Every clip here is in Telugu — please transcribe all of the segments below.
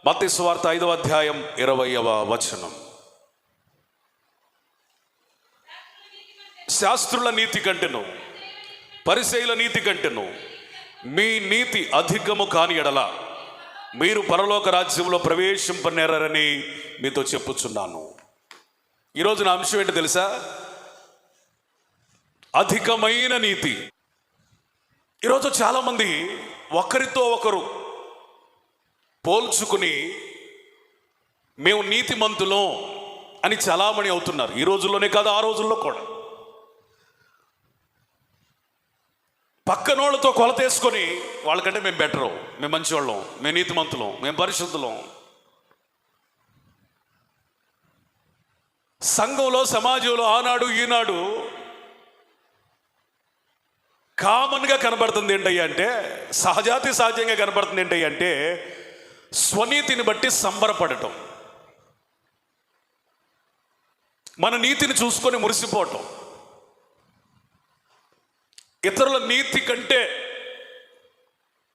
మత్తయి సువార్త 5వ అధ్యాయం 20వ వచనం. శాస్త్రుల నీతి కంటెను పరిసయ్యుల నీతి కంటెను మీ నీతి అధికము కాని ఎడల మీరు పరలోక రాజ్యంలో ప్రవేశింపనేరని మీతో చెప్పుచున్నాను. ఈరోజు నా అంశం ఏంటో తెలుసా? అధికమైన నీతి. ఈరోజు చాలామంది ఒకరితో ఒకరు పోల్చుకుని మేము నీతిమంతులం అని చలామణి అవుతున్నారు. ఈ రోజుల్లోనే కాదు, ఆ రోజుల్లో కూడా. పక్కనోళ్ళతో కొలతేసుకొని వాళ్ళకంటే మేము బెటరు, మేము మంచివాళ్ళం, మేము నీతిమంతులం, మేము పరిశుద్ధులం. సంఘంలో, సమాజంలో ఆనాడు ఈనాడు కామన్గా కనబడుతుంది ఏంటయ్యా అంటే, సహజాతి సహజంగా కనబడుతుంది ఏంటయ్యా అంటే, స్వనీతిని బట్టి సంబరపడటం, మన నీతిని చూసుకొని మురిసిపోవటం. ఇతరుల నీతి కంటే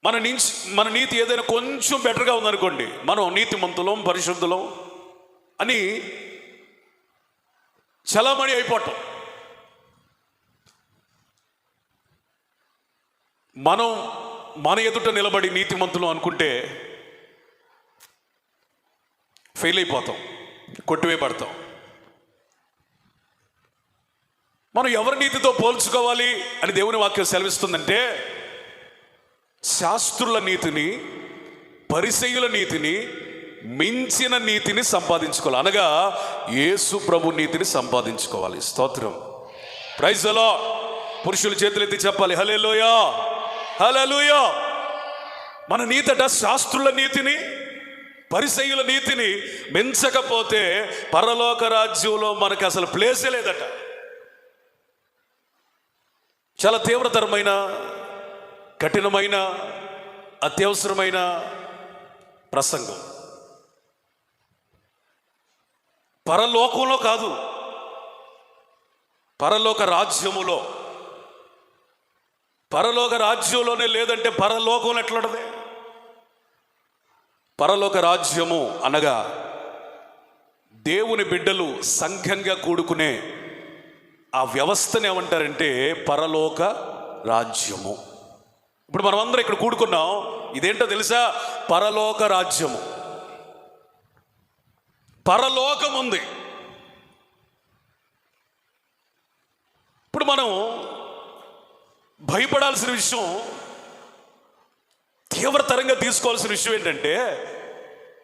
మన నీతి ఏదైనా కొంచెం బెటర్గా ఉందనుకోండి, మనం నీతిమంతులం, పరిశుద్ధులం అని చలామణి అయిపోవటం. మనం మన ఎదుట నిలబడి నీతిమంతులు అనుకుంటే ఫెయిల్ అయిపోతాం, కొట్టివేయబడతాం. మనం ఎవరి నీతితో పోల్చుకోవాలి అని దేవుని వాక్యం సెలవిస్తుందంటే, శాస్త్రుల నీతిని, పరిసయ్యుల నీతిని మించిన నీతిని సంపాదించుకోవాలి. అనగా యేసు ప్రభు నీతిని సంపాదించుకోవాలి. స్తోత్రం, ప్రైజ్ ది లార్డ్. పురుషుల చేతులెత్తి చెప్పాలి హల్లెలూయా, హల్లెలూయా. మన నీతట శాస్త్రుల నీతిని, పరిసయ్యుల నీతిని మించకపోతే పరలోక రాజ్యంలో మనకు అసలు ప్లేసే లేదట. చాలా తీవ్రతరమైన, కఠినమైన, అత్యవసరమైన ప్రసంగం. పరలోకంలో కాదు, పరలోక రాజ్యములో. పరలోక రాజ్యంలోనే లేదంటే పరలోకంలో ఎట్లుంటది? పరలోక రాజ్యము అనగా దేవుని బిడ్డలు సంఘంగా కూడుకునే ఆ వ్యవస్థను ఏమంటారంటే పరలోక రాజ్యము. ఇప్పుడు మనం అందరం ఇక్కడ కూడుకున్నాం, ఇదేంటో తెలుసా? పరలోక రాజ్యము. పరలోకం ఉంది. ఇప్పుడు మనం భయపడాల్సిన విషయం, తీవ్రతరంగా తీసుకోవాల్సిన విషయం ఏంటంటే,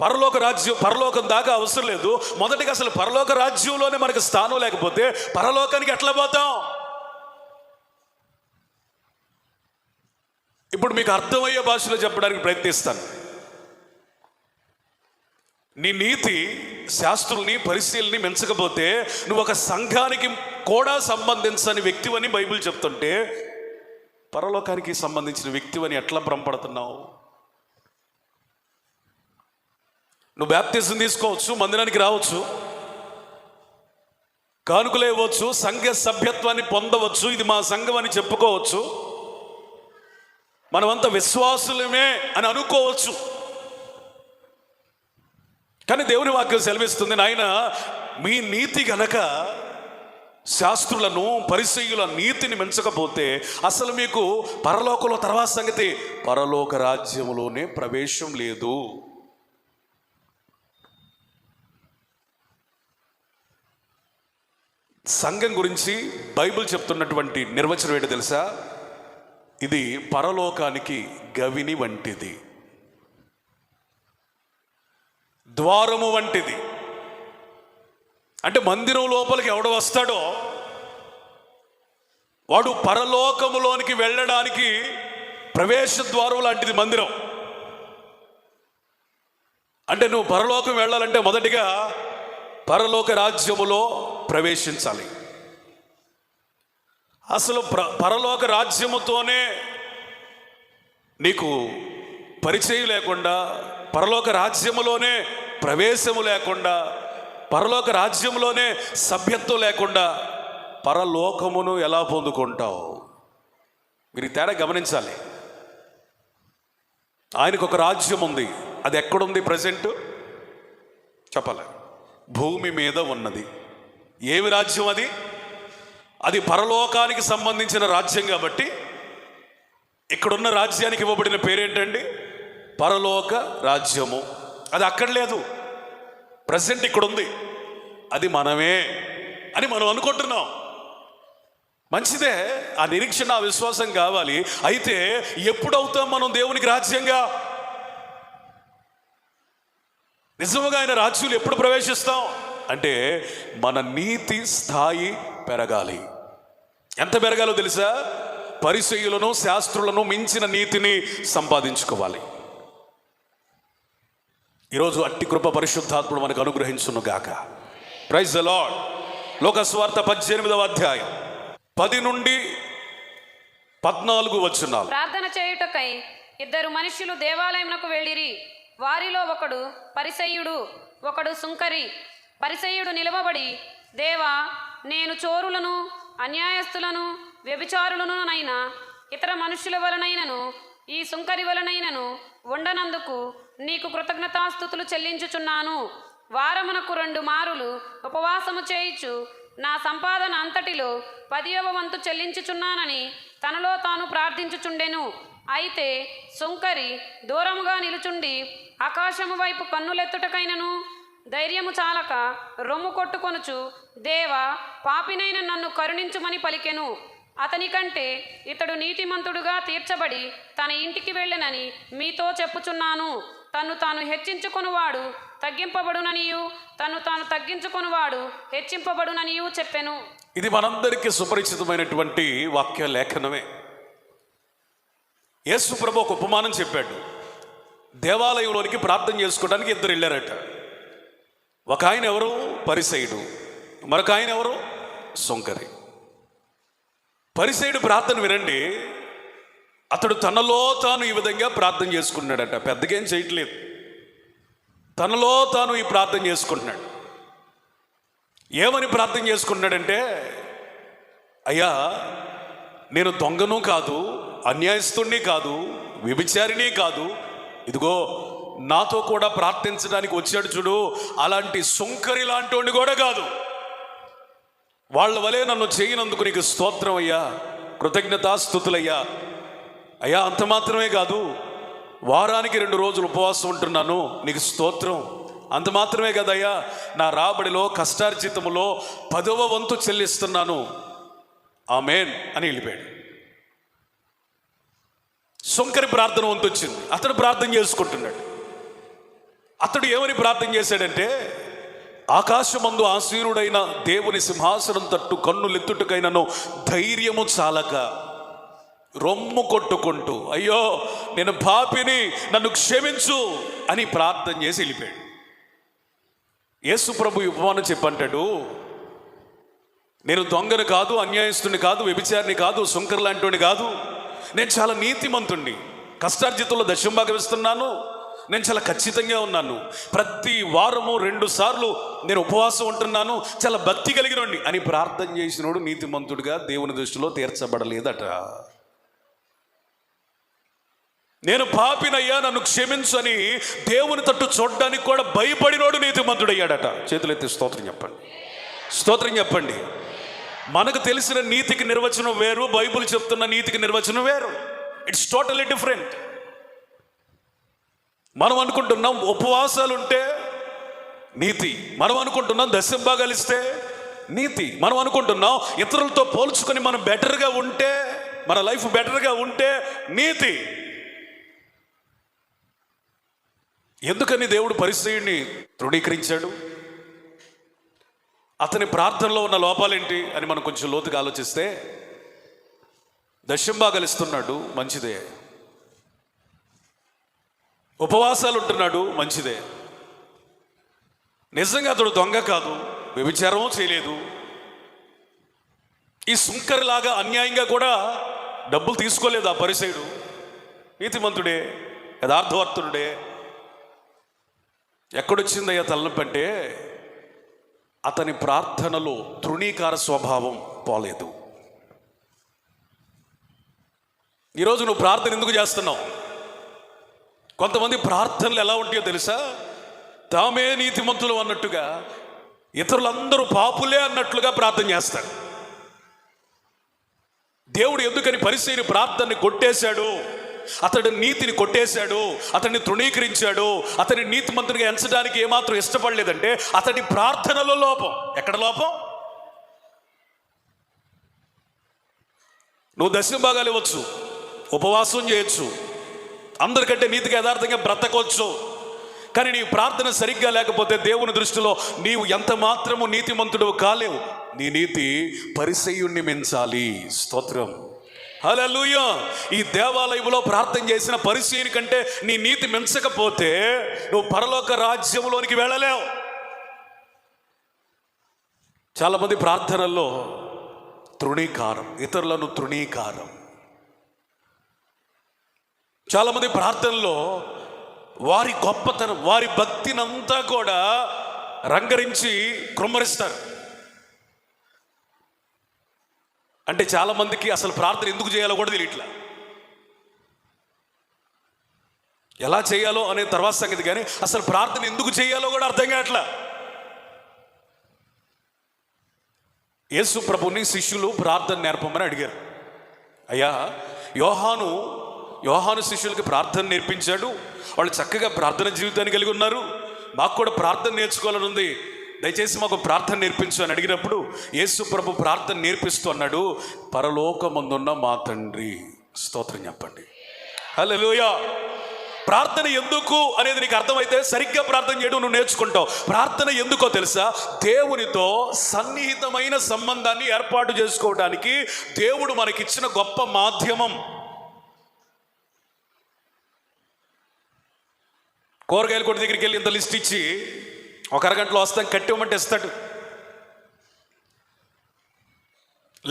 పరలోక రాజ్యం, పరలోకం దాకా అవసరం లేదు. మొదటిగా అసలు పరలోక రాజ్యంలోనే మనకు స్థానం లేకపోతే పరలోకానికి ఎట్లా పోతాం? ఇప్పుడు మీకు అర్థమయ్యే భాషలో చెప్పడానికి ప్రయత్నిస్తాను. నీ నీతి శాస్త్రుల్ని, పరిశీలనని మించకపోతే నువ్వు ఒక సంఘానికి కూడా సంబంధించని వ్యక్తివని బైబిల్ చెప్తుంటే, పరలోకానికి సంబంధించిన వ్యక్తివని ఎట్లా భ్రమపడుతున్నావు? నువ్వు బాప్తిజం తీసుకోవచ్చు, మందిరానికి రావచ్చు, కానుకలు ఇవ్వచ్చు, సంఘ సభ్యత్వాన్ని పొందవచ్చు, ఇది మా సంఘం అని చెప్పుకోవచ్చు, మనమంతా విశ్వాసులమే అని అనుకోవచ్చు. కానీ దేవుని వాక్యం సెలవిస్తుంది, నాయన మీ నీతి గనక శాస్త్రులను, పరిసయ్యుల నీతిని మించకపోతే అసలు మీకు పరలోకంలో తర్వాత సంగతి, పరలోక రాజ్యములోనే ప్రవేశం లేదు. సంఘం గురించి బైబిల్ చెప్తున్నటువంటి నిర్వచనం ఏంటో తెలుసా? ఇది పరలోకానికి గవిని వంటిది, ద్వారము వంటిది. అంటే మందిరం లోపలికి ఎవడు వస్తాడో వాడు పరలోకములోనికి వెళ్ళడానికి ప్రవేశ ద్వారం లాంటిది మందిరం. అంటే నువ్వు పరలోకం వెళ్ళాలంటే మొదటిగా పరలోక రాజ్యములో ప్రవేశించాలి. అసలు పరలోక రాజ్యముతోనే నీకు పరిచయం లేకుండా, పరలోక రాజ్యములోనే ప్రవేశము లేకుండా, పరలోక రాజ్యంలోనే సభ్యత్వం లేకుండా పరలోకమును ఎలా పొందుకుంటావు? మీరు తేడా గమనించాలి. ఆయనకు ఒక రాజ్యం ఉంది, అది ఎక్కడుంది ప్రజెంట్ చెప్పాలి? భూమి మీద ఉన్నది. ఏమి రాజ్యం అది? అది పరలోకానికి సంబంధించిన రాజ్యం కాబట్టి ఇక్కడున్న రాజ్యానికి ఇవ్వబడిన పేరేంటండి? పరలోక రాజ్యము. అది అక్కడ లేదు, ప్రజెంట్ ఇక్కడ ఉంది. అది మనమే అని మనం అనుకుంటున్నాం. మంచిదే, ఆ నిరీక్షణ, ఆ విశ్వాసం కావాలి. అయితే ఎప్పుడవుతాం మనం దేవునికి రాజ్యంగా? నిజముగా ఆయన రాజ్యాలు ఎప్పుడు ప్రవేశిస్తాం అంటే మన నీతి స్థాయి పెరగాలి. ఎంత పెరగాలో తెలుసా? పరిసయ్యులను శాస్త్రులను మించిన నీతిని సంపాదించుకోవాలి. ఈరోజు అట్టి కృప పరిశుద్ధాత్ముడు మనకు అనుగ్రహించును గాక. Praise the lord. లోకస్వార్త 18వ అధ్యాయం 10 నుండి 14 వచనాలు. ప్రార్థన చేయుటకై 2 మనుషులు దేవాలయమునకు వెళ్ళిరి. వారిలో ఒకడు పరిసయ్యుడు, ఒకడు సుంకరి. పరిసయ్యుడు నిలవబడి, దేవా, నేను చోరులను, అన్యాయస్తులను, వ్యభిచారులనునైనా ఇతర మనుషుల వలనైనను ఈ సుంకరి వలనైనను ఉండనందుకు నీకు కృతజ్ఞతాస్తుతులు చెల్లించుచున్నాను. వారమునకు 2 మారులు ఉపవాసము చేయుచు నా సంపాదన అంతటిలో 10వ వంతు చెల్లించుచున్నానని తనలో తాను ప్రార్థించుచుండెను. అయితే సుంకరి దూరముగా నిలుచుండి ఆకాశము వైపు కన్నులెత్తుటకైనను ధైర్యము చాలక రొమ్ము కొట్టుకొనుచు, దేవా, పాపినైన నన్ను కరుణించుమని పలికెను. అతని కంటే ఇతడు నీతిమంతుడుగా తీర్చబడి తన ఇంటికి వెళ్ళెనని మీతో చెప్పుచున్నాను. తను తాను హెచ్చించుకొనువాడు తగ్గింపబడుననియు, తను తాను తగ్గించుకొనువాడు హెచ్చింపబడుననియు చెప్పెను. ఇది మనందరికీ సుపరిచితమైనటువంటి వాక్య లేఖనమే. యేసు ప్రభు ఒక ఉపమానం చెప్పాడు. దేవాలయంలోనికి ప్రార్థన చేసుకోవడానికి 2 వెళ్ళారట. ఒక ఆయన ఎవరు? పరిసయ్యుడు. మరొక ఆయన ఎవరు? సుంకరి. పరిసయ్యుడు ప్రార్థన వినండి. అతడు తనలో తాను ఈ విధంగా ప్రార్థన చేసుకున్నాడట. పెద్దగా ఏం చేయట్లేదు, తనలో తాను ఈ ప్రార్థన చేసుకుంటున్నాడు. ఏమని ప్రార్థన చేసుకుంటున్నాడంటే, అయ్యా, నేను దొంగను కాదు, అన్యాయస్తుడిని కాదు, వ్యభిచారిని కాదు, ఇదిగో నాతో కూడా ప్రార్థించడానికి వచ్చాడు చూడు, అలాంటి సుంకరి లాంటి కూడా కాదు. వాళ్ళ వలె నన్ను చేయనందుకు నీకు స్తోత్రం అయ్యా, కృతజ్ఞతాస్తుతులయ్యా. అయ్యా, అంత మాత్రమే కాదు, వారానికి 2 రోజులు ఉపవాసం ఉంటున్నాను, నీకు స్తోత్రం. అంత మాత్రమే కదయ్యా, నా రాబడిలో కష్టార్జితములో 10వ వంతు చెల్లిస్తున్నాను, ఆమేన్ అని వెళ్ళిపోయాడు. సుంకరి ప్రార్థన వంతు వచ్చింది, అతడు ప్రార్థన చేసుకుంటున్నాడు. అతడు ఏమని ప్రార్థన చేశాడంటే, ఆకాశమందు ఆసీనుడైన దేవుని సింహాసనం తట్టు కన్నులెత్తుటకైనను ధైర్యము చాలక రొమ్ము కొట్టుకుంటూ, అయ్యో నేను పాపిని, నన్ను క్షమించు అని ప్రార్థన చేసి వెళ్ళిపోయాడు. యేసు ప్రభు ఉపమానం చెప్పంటాడు, నేను దొంగను కాదు, అన్యాయస్తుని కాదు, వ్యభిచారిని కాదు, సుంకర్ లాంటి కాదు, నేను చాలా నీతిమంతుణ్ణి, కష్టార్జితంలో దశంభాగం ఇస్తున్నాను, నేను చాలా ఖచ్చితంగా ఉన్నాను, ప్రతి వారము 2 సార్లు నేను ఉపవాసం ఉంటున్నాను, చాలా భక్తి కలిగినోడిని అని ప్రార్థన చేసినోడు నీతిమంతుడిగా దేవుని దృష్టిలో తీర్చబడలేదట. నేను పాపినయ్యా, నన్ను క్షమించు అని దేవుని తట్టు చూడడానికి కూడా భయపడినోడు నీతిమంతుడయ్యాడట. చేతులెత్తి స్తోత్రం చెప్పండి, స్తోత్రం చెప్పండి. మనకు తెలిసిన నీతికి నిర్వచనం వేరు, బైబిల్ చెప్తున్న నీతికి నిర్వచనం వేరు. It's totally different. మనం అనుకుంటున్నాం ఉపవాసాలు ఉంటే నీతి, మనం అనుకుంటున్నాం దశంభాగాలు ఇస్తే నీతి, మనం అనుకుంటున్నాం ఇతరులతో పోల్చుకొని మనం బెటర్గా ఉంటే, మన లైఫ్ బెటర్గా ఉంటే నీతి. ఎందుకని దేవుడు పరిసయ్యుడిని తృణీకరించాడు? అతని ప్రార్థనలో ఉన్న లోపాలేంటి అని మనం కొంచెం లోతుగా ఆలోచిస్తే, దశంభాగాలు ఇస్తున్నాడు, మంచిదే. ఉపవాసాలు ఉంటున్నాడు, మంచిదే. నిజంగా అతడు దొంగ కాదు, వ్యభిచారము చేయలేదు, ఈ సుంకరిలాగా అన్యాయంగా కూడా డబ్బులు తీసుకోలేదు. ఆ పరిసయ్యుడు నీతిమంతుడే, యథార్థవర్తుడే. ఎక్కడొచ్చిందయ్యా తలనొప్పి అంటే, అతని ప్రార్థనలో తృణీకార స్వభావం పోలేదు. ఈరోజు నువ్వు ప్రార్థన ఎందుకు చేస్తున్నావు? కొంతమంది ప్రార్థనలు ఎలా ఉంటాయో తెలుసా? తామే నీతిమంతులు అన్నట్టుగా, ఇతరులందరూ పాపులే అన్నట్లుగా ప్రార్థన చేస్తారు. దేవుడు ఎందుకని పరిసయ్యుని ప్రార్థనని కొట్టేశాడు, అతడి నీతిని కొట్టేశాడు, అతన్ని తృణీకరించాడు, అతని నీతిమంతుడిగా ఎంచడానికి ఏమాత్రం ఇష్టపడలేదంటే అతడి ప్రార్థనలో లోపం. ఎక్కడ లోపం? నువ్వు దశమ భాగాలు ఇవ్వచ్చు, ఉపవాసం చేయొచ్చు, అందరికంటే నీతిగా యథార్థంగా బ్రతకొచ్చు, కానీ నీ ప్రార్థన సరిగ్గా లేకపోతే దేవుని దృష్టిలో నీవు ఎంత మాత్రము నీతిమంతుడు కాలేవు. నీ నీతి పరిసయ్యుణ్ణి మించాలి. స్తోత్రం, హల్లెలూయా. ఈ దేవాలయంలో ప్రార్థన చేసిన పరిసయ్యుని కంటే నీ నీతి మించకపోతే నువ్వు పరలోక రాజ్యంలోనికి వెళ్ళలేవు. చాలామంది ప్రార్థనల్లో తృణీకారం, ఇతరులను తృణీకారం. చాలామంది ప్రార్థనలో వారి గొప్పతనం, వారి భక్తినంతా కూడా రంగరించి కృమ్మరిస్తారు. అంటే చాలామందికి అసలు ప్రార్థన ఎందుకు చేయాలో కూడా తెలియట్లా. ఎలా చేయాలో అనే తర్వాత సంగతి, కానీ అసలు ప్రార్థన ఎందుకు చేయాలో కూడా అర్థం కావట్లా. యేసు ప్రభుని శిష్యులు ప్రార్థన నేర్పమని అడిగారు. అయ్యా, యోహాను శిష్యులకి ప్రార్థన నేర్పించాడు, వాళ్ళు చక్కగా ప్రార్థన జీవితాన్ని కలిగి ఉన్నారు, మాకు కూడా ప్రార్థన నేర్చుకోవాలని ఉంది, దయచేసి మాకు ప్రార్థన నేర్పించు అని అడిగినప్పుడు యేసు ప్రభు ప్రార్థన నేర్పిస్తూ అన్నాడు, పరలోకమందున్న మా తండ్రి. స్తోత్రం చెప్పండి, హల్లెలూయా. ప్రార్థన ఎందుకు అనేది నీకు అర్థమైతే సరిగ్గా ప్రార్థన చేయడం నువ్వు నేర్చుకుంటావు. ప్రార్థన ఎందుకో తెలుసా? దేవునితో సన్నిహితమైన సంబంధాన్ని ఏర్పాటు చేసుకోవడానికి దేవుడు మనకిచ్చిన గొప్ప మాధ్యమం. కూరగాయల కొట్టు దగ్గరికి వెళ్ళి ఇంత లిస్ట్ ఇచ్చి ఒక అరగంటలో వస్తాం కట్టివ్వమంటే ఇస్తాడు.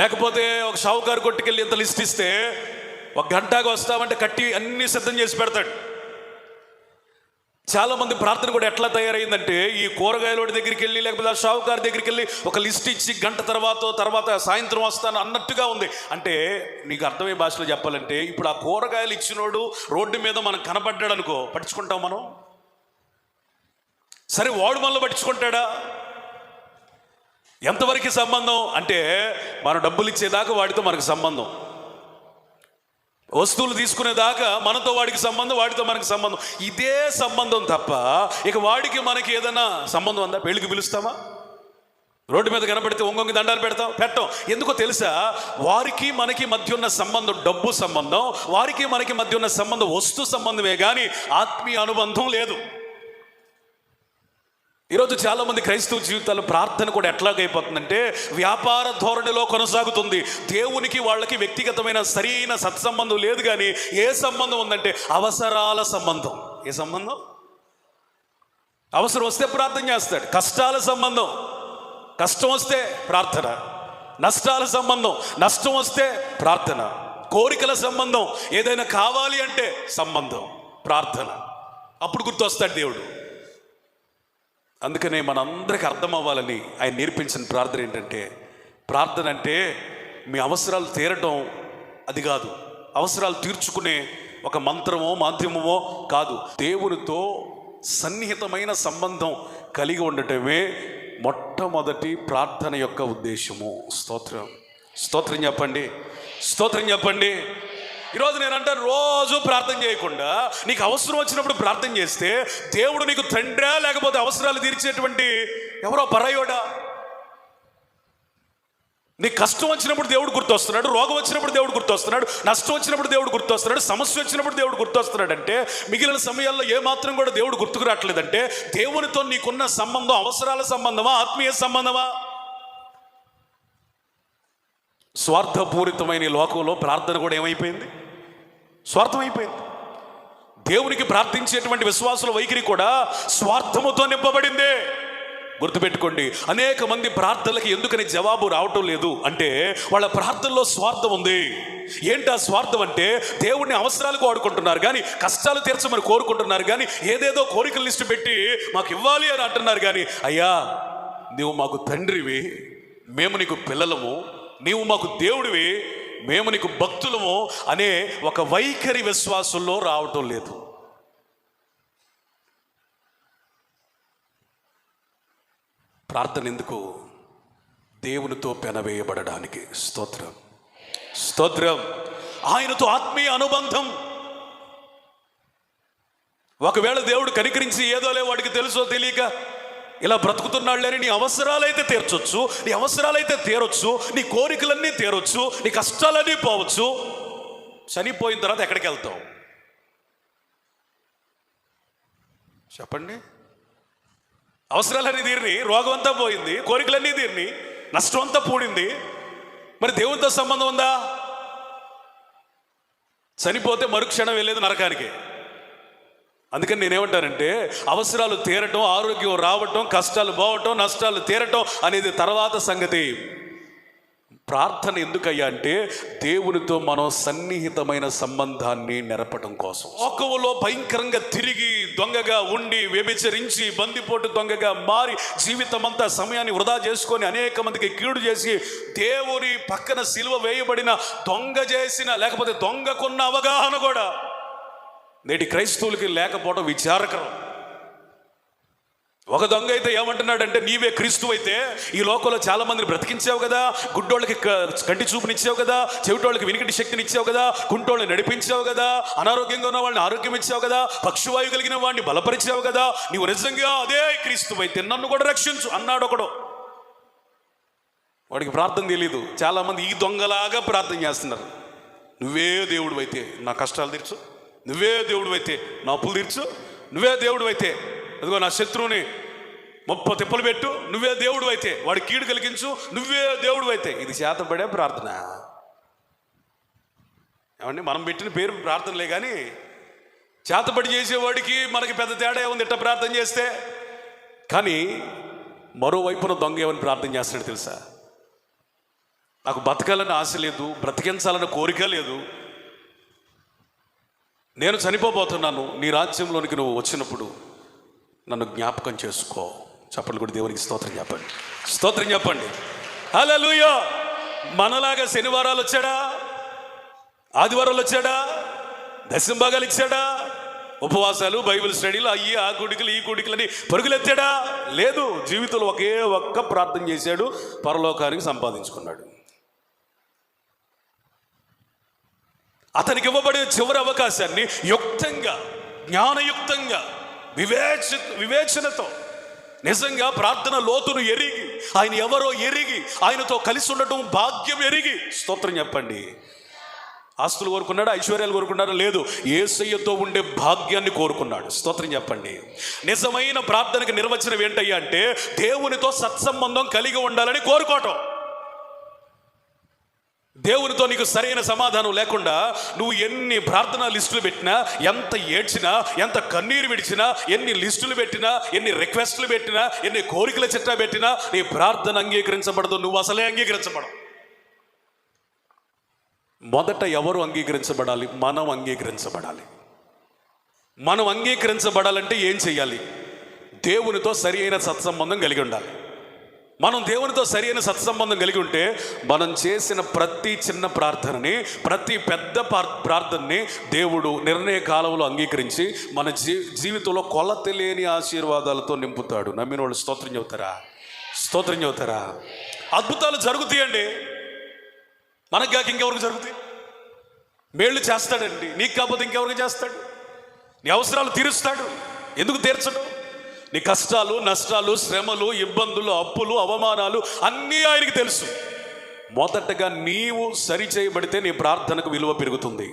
లేకపోతే ఒక షావుకారు కొట్టుకెళ్ళి ఇంత లిస్ట్ ఇస్తే ఒక గంటగా వస్తామంటే కట్టి అన్ని సిద్ధం చేసి పెడతాడు. చాలామంది ప్రార్థన కూడా ఎట్లా తయారైందంటే, ఈ కూరగాయల దగ్గరికి వెళ్ళి లేకపోతే ఆ షావుకారు దగ్గరికి వెళ్ళి ఒక లిస్ట్ ఇచ్చి గంట తర్వాత సాయంత్రం వస్తాను అన్నట్టుగా ఉంది. అంటే నీకు అర్థమయ్యే భాషలో చెప్పాలంటే, ఇప్పుడు ఆ కూరగాయలు ఇచ్చినోడు రోడ్డు మీద మనం కనపడ్డాడు అనుకో, పట్టించుకుంటాం మనం? సరే, వాడు మనలో పట్టించుకుంటాడా? ఎంతవరకు సంబంధం అంటే, మనం డబ్బులు ఇచ్చేదాకా వాడితో మనకు సంబంధం, వస్తువులు తీసుకునేదాకా మనతో వాడికి సంబంధం, వాడితో మనకి సంబంధం, ఇదే సంబంధం తప్ప ఇక వాడికి మనకి ఏదైనా సంబంధం ఉందా? పెళ్ళికి పిలుస్తామా? రోడ్డు మీద కనబడితే ఒంగొంగి దండాలు పెట్టం. ఎందుకో తెలుసా? వారికి మనకి మధ్య ఉన్న సంబంధం డబ్బు సంబంధం, వారికి మనకి మధ్య ఉన్న సంబంధం వస్తు సంబంధమే కానీ ఆత్మీయ అనుబంధం లేదు. ఈరోజు చాలామంది క్రైస్తవ జీవితాల్లో ప్రార్థన కూడా ఎట్లాగైపోతుందంటే వ్యాపార ధోరణిలో కొనసాగుతుంది. దేవునికి వాళ్ళకి వ్యక్తిగతమైన సరైన సత్సంబంధం లేదు. కానీ ఏ సంబంధం ఉందంటే అవసరాల సంబంధం. ఏ సంబంధం? అవసరం వస్తే ప్రార్థన చేస్తాడు. కష్టాల సంబంధం, కష్టం వస్తే ప్రార్థన. నష్టాల సంబంధం, నష్టం వస్తే ప్రార్థన. కోరికల సంబంధం, ఏదైనా కావాలి అంటే సంబంధం, ప్రార్థన. అప్పుడు గుర్తొస్తాడు దేవుడు. అందుకనే మనందరికి అర్థం అవ్వాలని ఆయన నేర్పించిన ప్రార్థన ఏంటంటే, ప్రార్థన అంటే మీ అవసరాలు తీరటం అది కాదు, అవసరాలు తీర్చుకునే ఒక మంత్రమో మాధ్యమమో కాదు. దేవునితో సన్నిహితమైన సంబంధం కలిగి ఉండటమే మొట్టమొదటి ప్రార్థన యొక్క ఉద్దేశము. స్తోత్రం చెప్పండి, స్తోత్రం చెప్పండి. ఈరోజు నేనంటే రోజు ప్రార్థన చేయకుండా నీకు అవసరం వచ్చినప్పుడు ప్రార్థన చేస్తే దేవుడు నీకు తండ్రా, లేకపోతే అవసరాలు తీర్చేటువంటి ఎవరో పరాయోడా? నీకు కష్టం వచ్చినప్పుడు దేవుడు గుర్తొస్తున్నాడు, రోగం వచ్చినప్పుడు దేవుడు గుర్తొస్తున్నాడు, నష్టం వచ్చినప్పుడు దేవుడు గుర్తొస్తున్నాడు, సమస్య వచ్చినప్పుడు దేవుడు గుర్తొస్తున్నాడు. అంటే మిగిలిన సమయాల్లో ఏమాత్రం కూడా దేవుడు గుర్తుకు రావట్లేదంటే దేవునితో నీకున్న సంబంధం అవసరాల సంబంధమా, ఆత్మీయ సంబంధమా? స్వార్థపూరితమైన ఈ లోకంలో ప్రార్థన కూడా ఏమైపోయింది? స్వార్థం అయిపోయింది. దేవునికి ప్రార్థించేటువంటి విశ్వాసుల వైఖరి కూడా స్వార్థముతో నింపబడిందే. గుర్తుపెట్టుకోండి, అనేక మంది ప్రార్థనలకి ఎందుకని జవాబు రావటం లేదు అంటే వాళ్ళ ప్రార్థనలో స్వార్థం ఉంది. ఏంటి ఆ స్వార్థం అంటే, దేవుడిని అవసరాలకు వాడుకుంటున్నారు కానీ కష్టాలు తీర్చమని కోరుకుంటున్నారు కానీ ఏదేదో కోరికల లిస్టు పెట్టి మాకు ఇవ్వాలి అని అంటున్నారు. కానీ అయ్యా, నువ్వు మాకు తండ్రివి, మేము నీకు పిల్లలము, నీవు మాకు దేవుడివి, మేము నీకు భక్తులము అనే ఒక వైఖరి విశ్వాసుల్లో రావటం లేదు. ప్రార్థన ఎందుకు? దేవునితో పెనవేయబడడానికి. స్తోత్రం, స్తోత్రం. ఆయనతో ఆత్మీయ అనుబంధం. ఒకవేళ దేవుడు కనికరించి ఏదోలే వాడికి తెలుసో తెలియక ఇలా బ్రతుకుతున్నాళ్ళని నీ అవసరాలైతే తీర్చొచ్చు, నీ అవసరాలైతే తీరొచ్చు, నీ కోరికలన్నీ తీరొచ్చు, నీ కష్టాలన్నీ పోవచ్చు. చనిపోయిన తర్వాత ఎక్కడికి వెళ్తావు చెప్పండి? అవసరాలన్నీ తీరిని, రోగం అంతా పోయింది, కోరికలన్నీ తీరిని, నష్టం అంతా పూడింది. మరి దేవునితో సంబంధం ఉందా? చనిపోతే మరుక్షణం వెళ్ళేది నరకానికి. అందుకని నేనేమంటానంటే, అవసరాలు తీరటం, ఆరోగ్యం రావటం, కష్టాలు పోవటం, నష్టాలు తీరటం అనేది తర్వాత సంగతి. ప్రార్థన ఎందుకయ్యా అంటే దేవునితో మనం సన్నిహితమైన సంబంధాన్ని నెరపడం కోసం. లోకంలో భయంకరంగా తిరిగి దొంగగా ఉండి వ్యభిచరించి బందిపోటు దొంగగా మారి జీవితం అంతా సమయాన్ని వృధా చేసుకొని అనేక మందికి కీడు చేసి దేవుని పక్కన సిలువ వేయబడిన దొంగ చేసిన, లేకపోతే దొంగకున్న అవగాహన కూడా నేటి క్రైస్తవులకి లేకపోవడం విచారకరం. ఒక దొంగ అయితే ఏమంటున్నాడంటే, నీవే క్రీస్తు అయితే ఈ లోకంలో చాలా మందిని బ్రతికించావు కదా, గుడ్డోళ్ళకి కంటి చూపునిచ్చావు కదా, చెవిటోళ్ళకి వినికిడి శక్తిని ఇచ్చావు కదా, కుంటోళ్ళని నడిపించావు కదా, అనారోగ్యంగా ఉన్న వాళ్ళని ఆరోగ్యం ఇచ్చావు కదా, పక్షవాయు కలిగిన వాడిని బలపరిచావు కదా, నీవు నిజంగా అదే క్రీస్తు అయితే నన్ను కూడా రక్షించు అన్నాడు ఒకడు. వాడికి ప్రార్థన తెలీదు. చాలామంది ఈ దొంగలాగా ప్రార్థన చేస్తున్నారు. నువ్వే దేవుడు అయితే నా కష్టాలు తీర్చు, నువ్వే దేవుడు అయితే నా అప్పులు తీర్చు, నువ్వే దేవుడు అయితే అదిగో నా శత్రువుని 30 తిప్పలు పెట్టు, నువ్వే దేవుడు అయితే వాడి కీడు కలిగించు, నువ్వే దేవుడు అయితే. ఇది చేతపడే ప్రార్థన. ఏమండి, మనం పెట్టిన పేరు ప్రార్థనలే కానీ చేతపడి చేసేవాడికి మనకి పెద్ద తేడా ఏముంది ఇట్ట ప్రార్థన చేస్తే? కానీ మరోవైపున దొంగ ఏమని ప్రార్థన చేస్తాడు తెలుసా? నాకు బతకాలని ఆశ లేదు, బ్రతికించాలన్న కోరిక లేదు, నేను చనిపోబోతున్నాను, నీ రాజ్యంలోనికి నువ్వు వచ్చినప్పుడు నన్ను జ్ఞాపకం చేసుకో. చెప్పండి కూడా దేవునికి స్తోత్రం చెప్పండి, స్తోత్రం చెప్పండి. హల్లెలూయా. మనలాగా శనివారాలు వచ్చాడా, ఆదివారాలు వచ్చాడా, దశంభాగాలు ఇచ్చాడా, ఉపవాసాలు, బైబిల్ స్టడీలు, అయ్యి ఆ కుడికలు ఈ కుడికలని పరుగులెత్తాడా? లేదు. జీవితంలో ఒకే ఒక్క ప్రార్థన చేశాడు, పరలోకానికి సంపాదించుకున్నాడు. అతనికి ఇవ్వబడే చివరి అవకాశాన్ని యుక్తంగా, జ్ఞానయుక్తంగా, వివేచనతో, నిజంగా ప్రార్థన లోతును ఎరిగి, ఆయన ఎవరో ఎరిగి, ఆయనతో కలిసి ఉండటం భాగ్యం ఎరిగి. స్తోత్రం చెప్పండి. ఆస్తులు కోరుకున్నాడు, ఐశ్వర్యాలు కోరుకున్నాడు? లేదు. యేసయ్యతో ఉండే భాగ్యాన్ని కోరుకున్నాడు. స్తోత్రం చెప్పండి. నిజమైన ప్రార్థనకి నిర్వచనం ఏంటయ్యా అంటే దేవునితో సత్సంబంధం కలిగి ఉండాలని కోరుకోవటం. దేవునితో నీకు సరైన సమాధానం లేకుండా నువ్వు ఎన్ని ప్రార్థనా లిస్టులు పెట్టినా, ఎంత ఏడ్చినా, ఎంత కన్నీరు విడిచినా, ఎన్ని లిస్టులు పెట్టినా, ఎన్ని రిక్వెస్టులు పెట్టినా, ఎన్ని కోరికల చిట్టా పెట్టినా నీ ప్రార్థన అంగీకరించబడదు. నువ్వు అసలే అంగీకరించబడవు. మొదట ఎవరు అంగీకరించబడాలి? మనం అంగీకరించబడాలి. మనం అంగీకరించబడాలంటే ఏం చెయ్యాలి? దేవునితో సరి అయిన సత్సంబంధం కలిగి ఉండాలి. మనం దేవునితో సరి అయిన సత్సంబంధం కలిగి ఉంటే మనం చేసిన ప్రతి చిన్న ప్రార్థనని, ప్రతి పెద్ద ప్రార్థనని దేవుడు నిర్ణయ కాలంలో అంగీకరించి మన జీవితంలో కొలత లేని ఆశీర్వాదాలతో నింపుతాడు. నమ్మిన వాళ్ళు స్తోత్రం చెబుతారా? స్తోత్రం చెబుతారా? అద్భుతాలు జరుగుతాయండి. మనకు కాక ఇంకెవరికి జరుగుతాయి? మేళ్ళు చేస్తాడండి. నీకు కాకపోతే ఇంకెవరికి చేస్తాడు? నీ అవసరాలు తీరుస్తాడు. ఎందుకు తీర్చడు? నీ కష్టాలు, నష్టాలు, శ్రమలు, ఇబ్బందులు, అప్పులు, అవమానాలు అన్నీ ఆయనకి తెలుసు. మొదటగా నీవు సరి చేయబడితే నీ ప్రార్థనకు విలువ పెరుగుతుంది.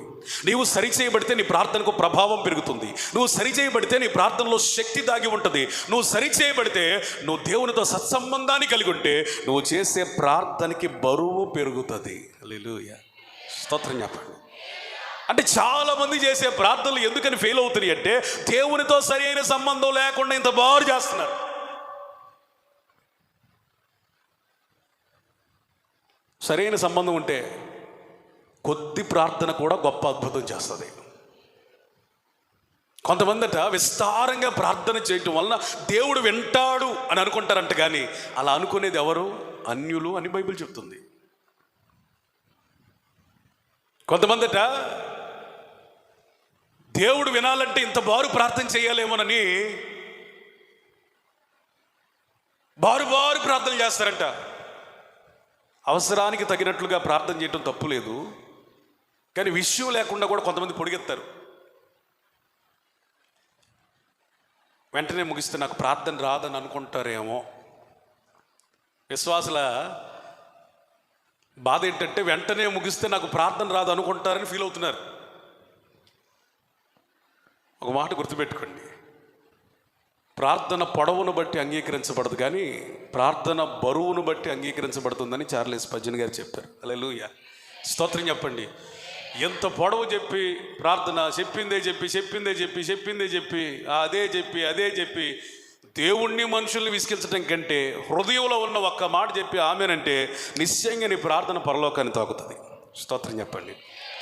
నీవు సరి చేయబడితే నీ ప్రార్థనకు ప్రభావం పెరుగుతుంది. నువ్వు సరి చేయబడితే నీ ప్రార్థనలో శక్తి దాగి ఉంటుంది. నువ్వు సరి చేయబడితే, నువ్వు దేవునితో సత్సంబంధాన్ని కలిగి ఉంటే నువ్వు చేసే ప్రార్థనకి బరువు పెరుగుతుంది. హల్లెలూయా. స్తోత్రం చెప్పండి. అంటే చాలా మంది చేసే ప్రార్థనలు ఎందుకని ఫెయిల్ అవుతున్నాయి అంటే దేవునితో సరి అయిన సంబంధం లేకుండా ఇంత బారు చేస్తున్నారు. సరైన సంబంధం ఉంటే కొద్ది ప్రార్థన కూడా గొప్ప అద్భుతం చేస్తుంది. కొంతమందిట విస్తారంగా ప్రార్థన చేయటం వలన దేవుడు వింటాడు అని అనుకుంటారంట. కానీ అలా అనుకునేది ఎవరు? అన్యులు అని బైబిల్ చెప్తుంది. కొంతమందిట దేవుడు వినాలంటే ఇంత బారు ప్రార్థన చేయాలేమోనని బారు ప్రార్థన చేస్తారంట. అవసరానికి తగినట్లుగా ప్రార్థన చేయటం తప్పు లేదు, కానీ విషయం లేకుండా కూడా కొంతమంది పొడిగెత్తారు. వెంటనే ముగిస్తే నాకు ప్రార్థన రాదని అనుకుంటారేమో. విశ్వాసుల బాధ ఏంటంటే వెంటనే ముగిస్తే నాకు ప్రార్థన రాదు అనుకుంటారని ఫీల్ అవుతున్నారు. ఒక మాట గుర్తుపెట్టుకోండి, ప్రార్థన పొడవును బట్టి అంగీకరించబడదు, కానీ ప్రార్థన బరువును బట్టి అంగీకరించబడుతుందని చార్లెస్ స్పర్జన్ గారు చెప్పారు. హల్లెలూయా, స్తోత్రం చెప్పండి. ఎంత పొడవు చెప్పి ప్రార్థన చెప్పిందే చెప్పి అదే చెప్పి దేవుణ్ణి మనుషుల్ని విసిగించడం కంటే హృదయంలో ఉన్న ఒక్క మాట చెప్పి ఆమెనంటే నిశ్చయంగా నీ ప్రార్థన పరలోకాన్ని తాకుతుంది. స్తోత్రం చెప్పండి,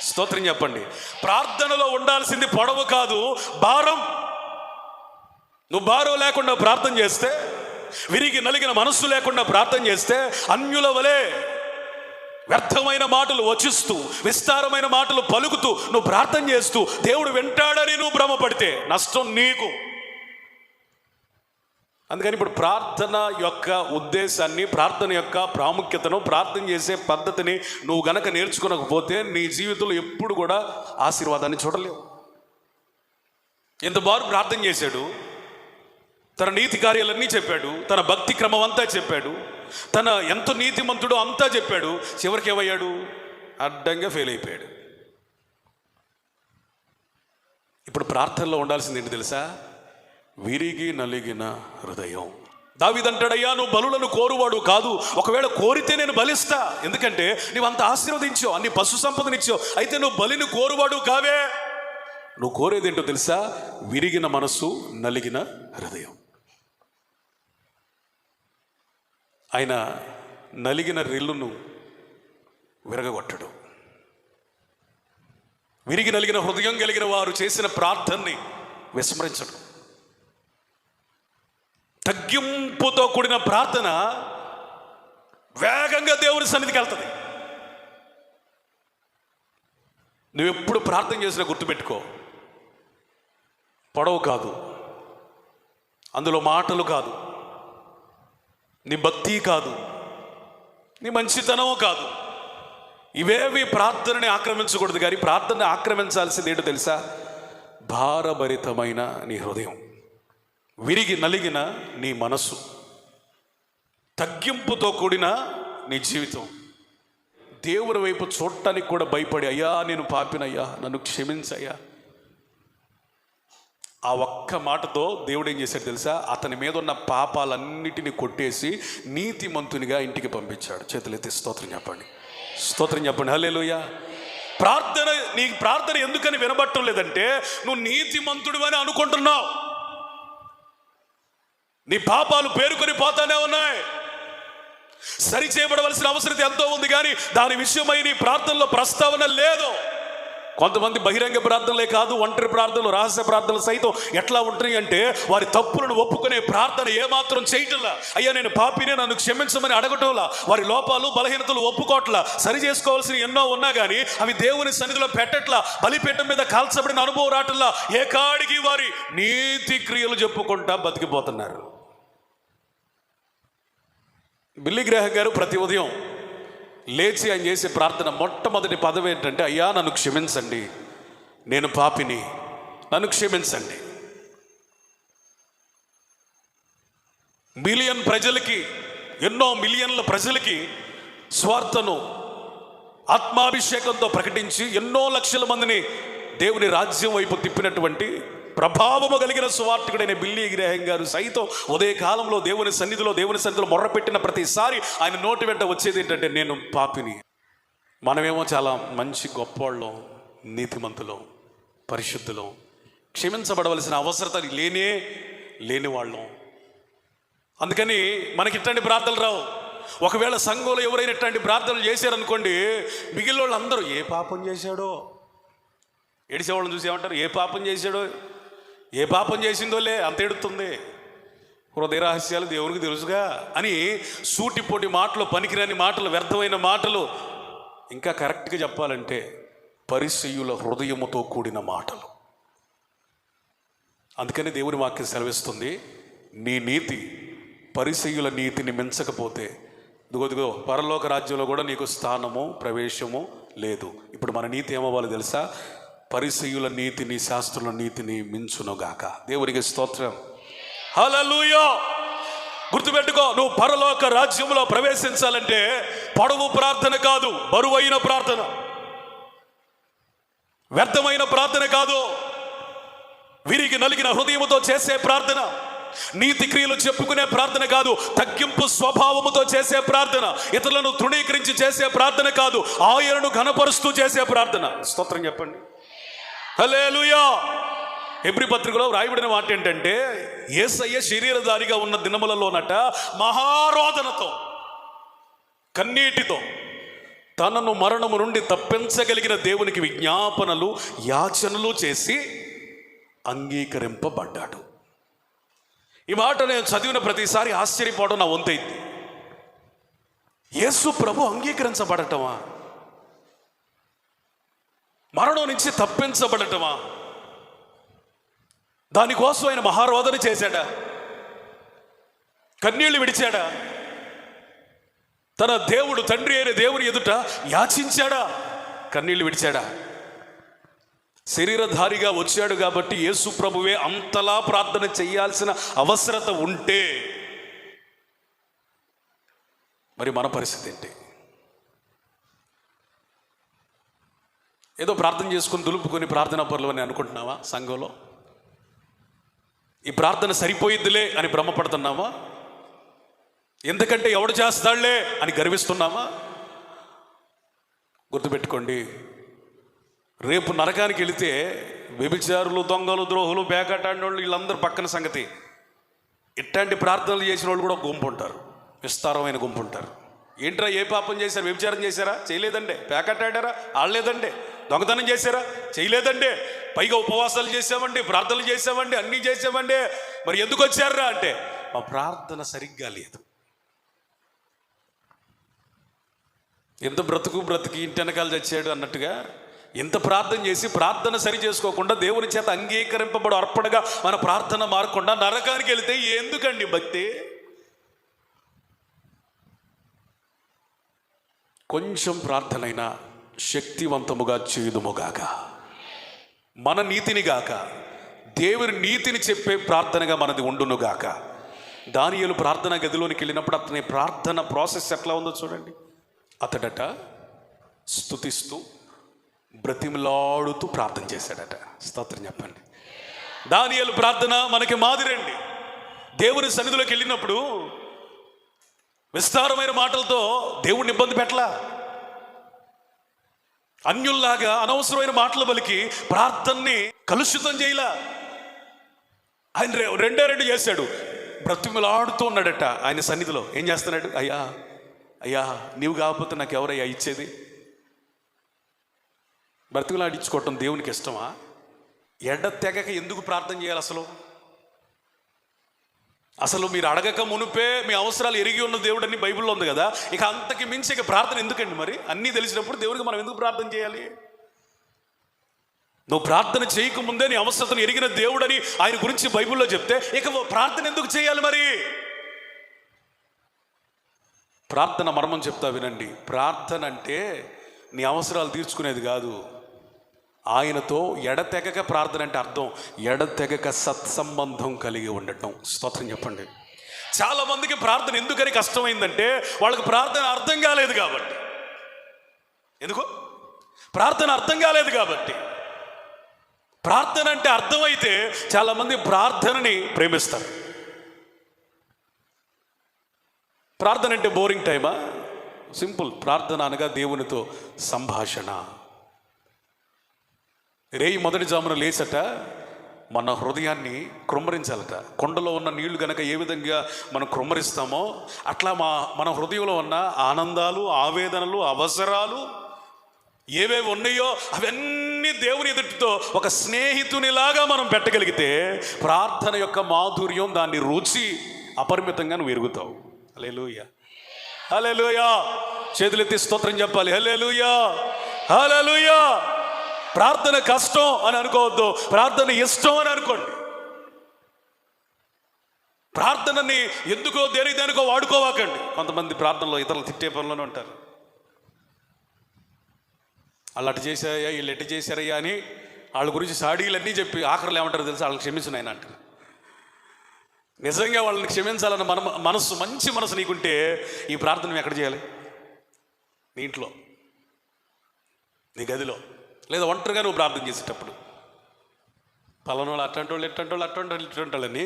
స్తోత్రం చెప్పండి. ప్రార్థనలో ఉండాల్సింది పొడవు కాదు, భారం. నువ్వు భారం లేకుండా ప్రార్థన చేస్తే, విరిగి నలిగిన మనస్సు లేకుండా ప్రార్థన చేస్తే, అన్యుల వలె వ్యర్థమైన మాటలు వచిస్తూ విస్తారమైన మాటలు పలుకుతూ నువ్వు ప్రార్థన చేస్తూ దేవుడు వింటాడని నువ్వు భ్రమపడితే నష్టం నీకు. అందుకని ఇప్పుడు ప్రార్థన యొక్క ఉద్దేశాన్ని, ప్రార్థన యొక్క ప్రాముఖ్యతను, ప్రార్థన చేసే పద్ధతిని నువ్వు గనక నేర్చుకోనకపోతే నీ జీవితంలో ఎప్పుడు కూడా ఆశీర్వాదాన్ని చూడలేవు. ఎంత బారు ప్రార్థన చేశాడు, తన నీతి కార్యాలన్నీ చెప్పాడు, తన భక్తి క్రమం అంతా చెప్పాడు, తన ఎంత నీతిమంతుడో అంతా చెప్పాడు. చివరికి ఏమయ్యాడు? అడ్డంగా ఫెయిల్ అయిపోయాడు. ఇప్పుడు ప్రార్థనలో ఉండాల్సింది ఏంటి తెలుసా? విరిగి నలిగిన హృదయం. దావీదంటాడయ్యా, నువ్వు బలులను కోరువాడు కాదు, ఒకవేళ కోరితే నేను బలిస్తా, ఎందుకంటే నువ్వు అంత ఆశీర్వదించావు, అన్ని పశు సంపదనిచ్చావు, అయితే నువ్వు బలిని కోరువాడు కావే. నువ్వు కోరేదేంటో తెలుసా? విరిగిన మనసు, నలిగిన హృదయం. ఆయన నలిగిన రెల్లును విరగగొట్టడు. విరిగి నలిగిన హృదయం కలిగిన వారు చేసిన ప్రార్థనని విస్మరించడు. తగ్గింపుతో కూడిన ప్రార్థన వేగంగా దేవుని సన్నిధికి వెళ్తుంది. నువ్వెప్పుడు ప్రార్థన చేసినా గుర్తుపెట్టుకో, పొడవు కాదు, అందులో మాటలు కాదు, నీ భక్తి కాదు, నీ మంచితనము కాదు, ఇవేవి ప్రార్థనని ఆక్రమించకూడదు. కానీ ప్రార్థనని ఆక్రమించాల్సింది ఏంటో తెలుసా? భారభరితమైన నీ హృదయం, విరిగి నలిగిన నీ మనస్సు, తగ్గింపుతో కూడిన నీ జీవితం, దేవుని వైపు చూడటానికి కూడా భయపడి, అయ్యా నేను పాపినయ్యా, నన్ను క్షమించయ్యా. ఆ ఒక్క మాటతో దేవుడు ఏం చేశాడు తెలుసా? అతని మీద ఉన్న పాపాలన్నిటినీ కొట్టేసి నీతిమంతునిగా ఇంటికి పంపించాడు. చేతులెత్తి స్తోత్రం చెప్పండి, స్తోత్రం చెప్పండి, హల్లెలూయా. ప్రార్థన, నీ ప్రార్థన ఎందుకని వినబట్టం లేదంటే నువ్వు నీతిమంతుడు అని అనుకుంటున్నావు. నీ పాపాలు పేరుకొని పోతానే ఉన్నాయి. సరి చేయబడవలసిన అవసరం ఎంతో ఉంది, కానీ దాని విషయమై నీ ప్రార్థనలో ప్రస్తావన లేదు. కొంతమంది బహిరంగ ప్రార్థనలే కాదు, ఒంటరి ప్రార్థనలు, రహస్య ప్రార్థనలు సైతం ఎట్లా ఉంటాయి అంటే వారి తప్పులను ఒప్పుకునే ప్రార్థన ఏమాత్రం చేయటంలా. అయ్యా నేను పాపినే, నన్ను క్షమించమని అడగటంలా, వారి లోపాలు బలహీనతలు ఒప్పుకోవట్లా, సరి చేసుకోవాల్సిన ఎన్నో ఉన్నా కానీ అవి దేవుని సన్నిధిలో పెట్టట్లా, బలిపీఠం మీద కాల్చబడిన అనుభవం రావట్లా, ఏ కాడికి వారి నీతి క్రియలు చెప్పుకుంటా బతికిపోతున్నారు. బిల్లీ గ్రాహం గారు ప్రతి ఉదయం లేచి ఆయన చేసే ప్రార్థన మొట్టమొదటి పదవి ఏంటంటే, అయ్యా నన్ను క్షమించండి, నేను పాపిని, నన్ను క్షమించండి. మిలియన్ ప్రజలకి, ఎన్నో మిలియన్ల ప్రజలకి స్వార్థను ఆత్మాభిషేకంతో ప్రకటించి ఎన్నో లక్షల మందిని దేవుని రాజ్యం వైపు తిప్పినటువంటి ప్రభావము కలిగిన సువార్తికుడైన బిల్లీ గ్రాహం గారు సైతం ఉదయకాలంలో దేవుని సన్నిధిలో మొర్రపెట్టిన ప్రతిసారి ఆయన నోటి వెంట వచ్చేది ఏంటంటే, నేను పాపిని. మనమేమో చాలా మంచి గొప్పవాళ్ళం, నీతిమంతులం, పరిశుద్ధులం, క్షమించబడవలసిన అవసరత లేని వాళ్ళం. అందుకని మనకి ఇట్లాంటి ప్రార్థనలు రావు. ఒకవేళ సంఘంలో ఎవరైనా ఇట్లాంటి ప్రార్థనలు చేశారనుకోండి, మిగిలిన వాళ్ళు అందరూ ఏ పాపం చేశాడో, ఏడిసేవాళ్ళని చూసి ఏమంటారు, ఏ పాపం చేసిందోలే అంత ఎడుతుంది, హృదయ రహస్యాలు దేవునికి తెలుసుగా అని సూటిపోటి మాటలు, పనికిరాని మాటలు, వ్యర్థమైన మాటలు, ఇంకా కరెక్ట్గా చెప్పాలంటే పరిసయ్యుల హృదయముతో కూడిన మాటలు. అందుకని దేవుని వాక్యం సెలవిస్తుంది, నీ నీతి పరిసయ్యుల నీతిని మించకపోతే ఇదిగో పరలోక రాజ్యంలో కూడా నీకు స్థానము ప్రవేశము లేదు. ఇప్పుడు మన నీతి ఏమవ్వాలి తెలుసా? పరిసయ్యుల నీతిని, శాస్త్రుల నీతిని మించునుగాక. దేవునికి స్తోత్రం. హల్లెలూయా. గుర్తుపెట్టుకో, నువ్వు పరలోక రాజ్యంలో ప్రవేశించాలంటే పొడవు ప్రార్థన కాదు, బరువైన ప్రార్థన, వ్యర్థమైన ప్రార్థన కాదు, విరిగి నలిగిన హృదయముతో చేసే ప్రార్థన, నీతి క్రియలు చెప్పుకునే ప్రార్థన కాదు, తగ్గింపు స్వభావముతో చేసే ప్రార్థన, ఇతరులను తృణీకరించి చేసే ప్రార్థన కాదు, ఆయనను ఘనపరుస్తూ చేసే ప్రార్థన. స్తోత్రం చెప్పండి. హల్లెలూయా. హెబ్రీ పత్రికలో రాయబడిన మాట ఏంటంటే, యేసయ్య శరీరధారిగా ఉన్న దినములలోనట మహారోదనతో, కన్నీటితో తనను మరణము నుండి తప్పించగలిగిన దేవునికి విజ్ఞాపనలు, యాచనలు చేసి అంగీకరింపబడ్డాడు. ఈ మాట నేను చదివిన ప్రతిసారి ఆశ్చర్యపోవడం నా వంతైంది. యేసు ప్రభు అంగీకరించబడటమా? మరణం నుంచి తప్పించబడటమా? దానికోసం ఆయన మహారోదన చేశాడా? కన్నీళ్లు విడిచాడా? తన దేవుడు, తండ్రి అయిన దేవుని ఎదుట యాచించాడా? కన్నీళ్లు విడిచాడా? శరీరధారిగా వచ్చాడు కాబట్టి యేసు ప్రభువే అంతలా ప్రార్థన చేయాల్సిన అవసరత ఉంటే మరి మన పరిస్థితి ఏంటి? ఏదో ప్రార్థన చేసుకుని దులుపుకొని ప్రార్థనా పరులు అని అనుకుంటున్నావా? సంఘంలో ఈ ప్రార్థన సరిపోయిద్దిలే అని భ్రమపడుతున్నావా? ఎందుకంటే ఎవడు చేస్తాడులే అని గర్విస్తున్నామా? గుర్తుపెట్టుకోండి, రేపు నరకానికి వెళితే వ్యభిచారులు, దొంగలు, ద్రోహులు, పేకటాడినోళ్ళు వీళ్ళందరూ పక్కన సంగతి. ఇట్లాంటి ప్రార్థనలు చేసిన వాళ్ళు కూడా గుంపు ఉంటారు, విస్తారమైన గుంపు ఉంటారు. ఏంట్రా, ఏ పాపం చేశారు? వ్యభిచారం చేశారా? చేయలేదండి. పేకటాడారా? ఆడలేదండి. దొంగతనం చేశారా? చేయలేదండి. పైగా ఉపవాసాలు చేసామండి, ప్రార్థనలు చేసామండి, అన్నీ చేసామండి. మరి ఎందుకు వచ్చారా అంటే, మా ప్రార్థన సరిగ్గా లేదు. ఎంత బ్రతికి ఇంటి వెనకాల చచ్చాడు అన్నట్టుగా ఎంత ప్రార్థన చేసి ప్రార్థన సరి చేసుకోకుండా దేవుని చేత అంగీకరింపబడు అర్పణగా మన ప్రార్థన మారకుండా నరకానికి వెళితే ఎందుకండి భక్తి? కొంచెం ప్రార్థనైనా శక్తివంతముగా చేయుదుముగాక. మన నీతిని గాక, దేవుని నీతిని చెప్పే ప్రార్థనగా మనది ఉండునుగాక. దానియేలు ప్రార్థన గదిలోనికి వెళ్ళినప్పుడు అతని ప్రార్థన ప్రాసెస్ ఎట్లా ఉందో చూడండి. అతడట స్తుతిస్తూ బ్రతిమలాడుతూ ప్రార్థన చేశాడట. స్తోత్రం చెప్పండి. దానియేలు ప్రార్థన మనకి మాదిరండి. దేవుని సన్నిధిలోకి వెళ్ళినప్పుడు విస్తారమైన మాటలతో దేవుడిని ఇబ్బంది పెట్టలా. అన్యుల్లాగా అనవసరమైన మాటలు పలికి ప్రార్థనని కలుషితం చేయలా. ఆయన రెండు చేశాడు. బ్రతిమలాడుతూ ఉన్నాడట ఆయన సన్నిధిలో. ఏం చేస్తున్నాడు? అయ్యా అయ్యా, నీవు కాకపోతే నాకు ఎవరయ్యా ఇచ్చేది? బ్రతిమలాడించుకోవటం దేవునికి ఇష్టమా? తెగక ఎందుకు ప్రార్థన చేయాలి? అసలు మీరు అడగక మునుపే మీ అవసరాలు ఎరిగి ఉన్న దేవుడు అని బైబిల్లో ఉంది కదా. ఇక అంతకి మించి ఇక ప్రార్థన ఎందుకండి? మరి అన్నీ తెలిసినప్పుడు దేవుడికి మనం ఎందుకు ప్రార్థన చేయాలి? నువ్వు ప్రార్థన చేయకముందే నీ అవసరతను ఎరిగిన దేవుడని ఆయన గురించి బైబిల్లో చెప్తే ఇక ప్రార్థన ఎందుకు చేయాలి? మరి ప్రార్థన మర్మం చెప్తా వినండి. ప్రార్థన అంటే నీ అవసరాలు తీర్చుకునేది కాదు. ఆయనతో ఎడతెగక ప్రార్థన అంటే అర్థం ఎడతెగక సత్సంబంధం కలిగి ఉండటం. స్తోత్రం చెప్పండి. చాలా మందికి ప్రార్థన ఎందుకని కష్టమైందంటే వాళ్ళకి ప్రార్థన అర్థం కాలేదు కాబట్టి. ఎందుకు? ప్రార్థన అర్థం కాలేదు కాబట్టి. ప్రార్థన అంటే అర్థమైతే చాలామంది ప్రార్థనని ప్రేమిస్తారు. ప్రార్థన అంటే బోరింగ్ టైమా? సింపుల్. ప్రార్థన అనగా దేవునితో సంభాషణ. రేయి మొదటి జామున లేచట మన హృదయాన్ని కృమ్మరించాలట. కొండలో ఉన్న నీళ్లు గనక ఏ విధంగా మనం కృమ్మరిస్తామో అట్లా మన హృదయంలో ఉన్న ఆనందాలు, ఆవేదనలు, అవసరాలు ఏవేవి ఉన్నాయో అవన్నీ దేవుని ఎదుటితో ఒక స్నేహితునిలాగా మనం పెట్టగలిగితే ప్రార్థన యొక్క మాధుర్యం, దాన్ని రుచి అపరిమితంగా నువ్వు ఎరుగుతావు. హల్లెలూయా, హల్లెలూయా. చేతులెత్తి స్తోత్రం చెప్పాలి. హల్లెలూయా, హల్లెలూయా. ప్రార్థన కష్టం అని అనుకోవద్దు, ప్రార్థన ఇష్టం అని అనుకోండి. ప్రార్థనని ఎందుకో దేనికో వాడుకోవాకండి. కొంతమంది ప్రార్థనలో ఇతరులు తిట్టే పనులను ఉంటారు. వాళ్ళు అటు చేశారయ్యా, వీళ్ళు ఎటు చేశారయ్యా అని వాళ్ళ గురించి సాడీలన్నీ చెప్పి ఆఖరులు ఏమంటారు తెలుసా? వాళ్ళని క్షమించు నాయన అంటారు. నిజంగా వాళ్ళని క్షమించాలన్న మనస్సు, మంచి మనసు నీకుంటే ఈ ప్రార్థన నువ్వు ఎక్కడ చేయాలి? నీ ఇంట్లో, నీ గదిలో, లేదా ఒంటరిగా నువ్వు ప్రార్థన చేసేటప్పుడు. పలానోళ్ళు అట్టంటోళ్ళు ఇట్టంటోళ్ళు అట్టంటోళ్ళు ఇట్టంటోళ్ళని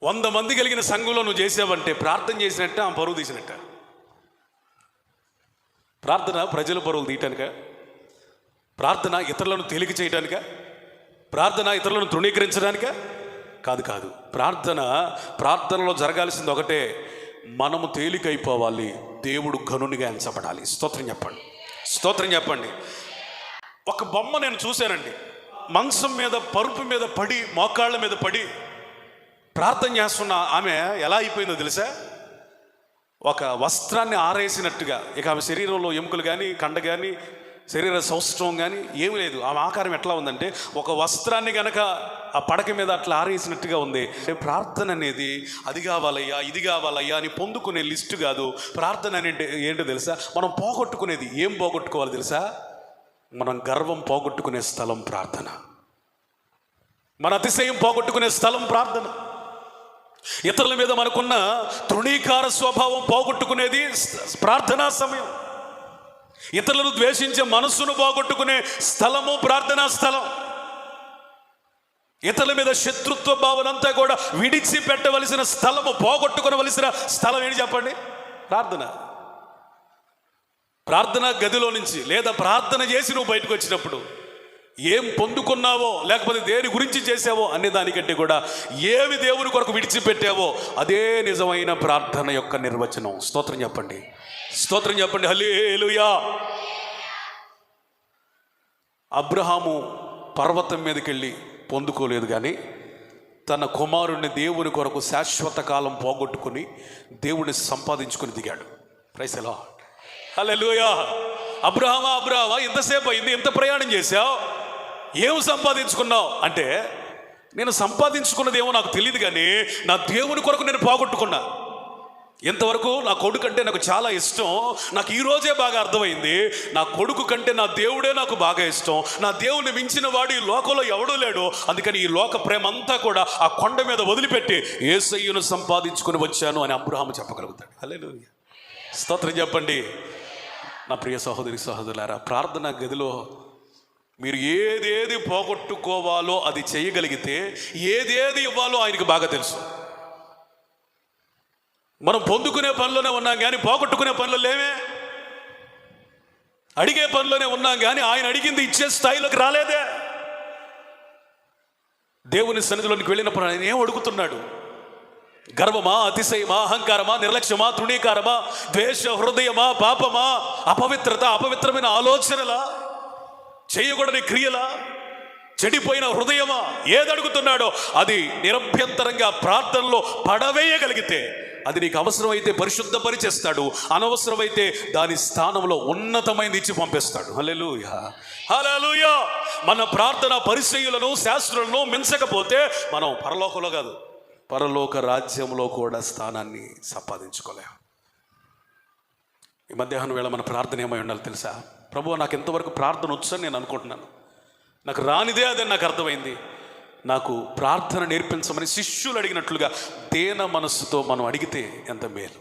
100 మంది కలిగిన సంఘంలో నువ్వు చేసావంటే ప్రార్థన చేసినట్టే ఆ పరువు తీసినట్ట. ప్రార్థన ప్రజల పరువులు తీయటానిక? ప్రార్థన ఇతరులను తేలిక చేయడానిక? ప్రార్థన ఇతరులను తృణీకరించడానిక? కాదు. ప్రార్థనలో జరగాల్సింది ఒకటే, మనము తేలికైపోవాలి, దేవుడు ఘనునిగా ఎంచబడాలి. స్తోత్రం చెప్పండి. ఒక బొమ్మ నేను చూశానండి. మంచం మీద, పరుపు మీద పడి, మోకాళ్ళ మీద పడి ప్రార్థన చేస్తున్న ఆమె ఎలా అయిపోయిందో తెలుసా? ఒక వస్త్రాన్ని ఆరేసినట్టుగా. ఇక ఆమె శరీరంలో ఎముకలు కానీ, కండ కానీ, శరీర సౌష్ఠవం కానీ ఏమీ లేదు. ఆమె ఆకారం ఎట్లా ఉందంటే ఒక వస్త్రాన్ని గనక ఆ పడక మీద అట్లా ఆరేసినట్టుగా ఉంది. ప్రార్థన అనేది అది కావాలయ్యా, ఇది కావాలయ్యా అని పొందుకునే లిస్టు కాదు. ప్రార్థన అనేది ఏంటో తెలుసా? మనం పోగొట్టుకునేది. ఏం పోగొట్టుకోవాలి తెలుసా? మనం గర్వం పోగొట్టుకునే స్థలం ప్రార్థన. మన అతిశయం పోగొట్టుకునే స్థలం ప్రార్థన. ఇతరుల మీద మనకున్న తృణీకార స్వభావం పోగొట్టుకునేది ప్రార్థనా సమయం. ఇతరులను ద్వేషించే మనస్సును పోగొట్టుకునే స్థలము ప్రార్థనా స్థలం. ఇతరుల మీద శత్రుత్వ భావన అంతా కూడా విడిచిపెట్టవలసిన స్థలము, పోగొట్టుకునవలసిన స్థలం ఏంటి చెప్పండి? ప్రార్థన గదిలో నుంచి, లేదా ప్రార్థన చేసి నువ్వు బయటకు వచ్చినప్పుడు ఏం పొందుకున్నావో, లేకపోతే దేని గురించి చేసావో అనే దానికంటే కూడా ఏమి దేవుని కొరకు విడిచిపెట్టావో అదే నిజమైన ప్రార్థన యొక్క నిర్వచనం. స్తోత్రం చెప్పండి. హల్లెలూయా. అబ్రహాము పర్వతం మీదకి వెళ్ళి పొందుకోలేదు, కానీ తన కుమారుణ్ణి దేవుని కొరకు శాశ్వత కాలం పోగొట్టుకుని దేవుడిని సంపాదించుకుని దిగాడు. Praise the lord. హల్లెలూయా. అబ్రహామా ఇంతసేపు అయింది, ఎంత ప్రయాణం చేశావు, ఏం సంపాదించుకున్నావు అంటే, నేను సంపాదించుకున్నదేమో నాకు తెలియదు, కానీ నా దేవుని కొరకు నేను పోగొట్టుకున్నా. ఇంతవరకు నా కొడుకు అంటే నాకు చాలా ఇష్టం. నాకు ఈరోజే బాగా అర్థమైంది, నా కొడుకు కంటే నా దేవుడే నాకు బాగా ఇష్టం. నా దేవుని మించిన వాడు ఈ లోకంలో ఎవడూ లేడు. అందుకని ఈ లోక ప్రేమ అంతా కూడా ఆ కొండ మీద వదిలిపెట్టి యేసయ్యను సంపాదించుకుని వచ్చాను అని అబ్రహాము చెప్పగలుగుతాడు. హల్లెలూయా. స్తోత్రం చెప్పండి. నా ప్రియ సహోదరులారా, ప్రార్థన గదిలో మీరు ఏదేది పోగొట్టుకోవాలో అది చేయగలిగితే ఏదేది ఇవ్వాలో ఆయనకు బాగా తెలుసు. మనం పొందుకునే పనిలోనే ఉన్నాం కానీ పోగొట్టుకునే పనులు లేవే. అడిగే పనిలోనే ఉన్నాం కానీ ఆయన అడిగింది ఇచ్చే స్థాయిలోకి రాలేదే. దేవుని సన్నిధిలోనికి వెళ్ళినప్పుడు ఆయన ఏం అడుగుతున్నాడు? గర్వమా, అతిశయమా, అహంకారమా, నిర్లక్ష్యమా, తృణీకారమా, ద్వేష హృదయమా, పాపమా, అపవిత్రమైన ఆలోచనలా, చేయకూడని క్రియలా, చెడిపోయిన హృదయమా, ఏది అడుగుతున్నాడో అది నిరభ్యంతరంగా ప్రార్థనలో పడవేయగలిగితే అది నీకు అవసరమైతే పరిశుద్ధపరిచేస్తాడు, అనవసరమైతే దాని స్థానంలో ఉన్నతమైనది ఇచ్చి పంపిస్తాడు. హల్లెలూయా. మన ప్రార్థన పరిచయులను, శాస్త్రులను మించకపోతే మనం పరలోకంలో కాదు, పరలోక రాజ్యంలో కూడా స్థానాన్ని సంపాదించుకోలేము. ఈ మధ్యాహ్నం వేళ మన ప్రార్థన ఏమై ఉండాలి తెలుసా? ప్రభువా, నాకు ఎంతవరకు ప్రార్థన వచ్చని నేను అనుకుంటున్నాను, నాకు రానిదే అదే నాకు అర్థమైంది, నాకు ప్రార్థన నేర్పించమని శిష్యులు అడిగినట్లుగా దేన మనస్సుతో మనం అడిగితే ఎంత మేలు.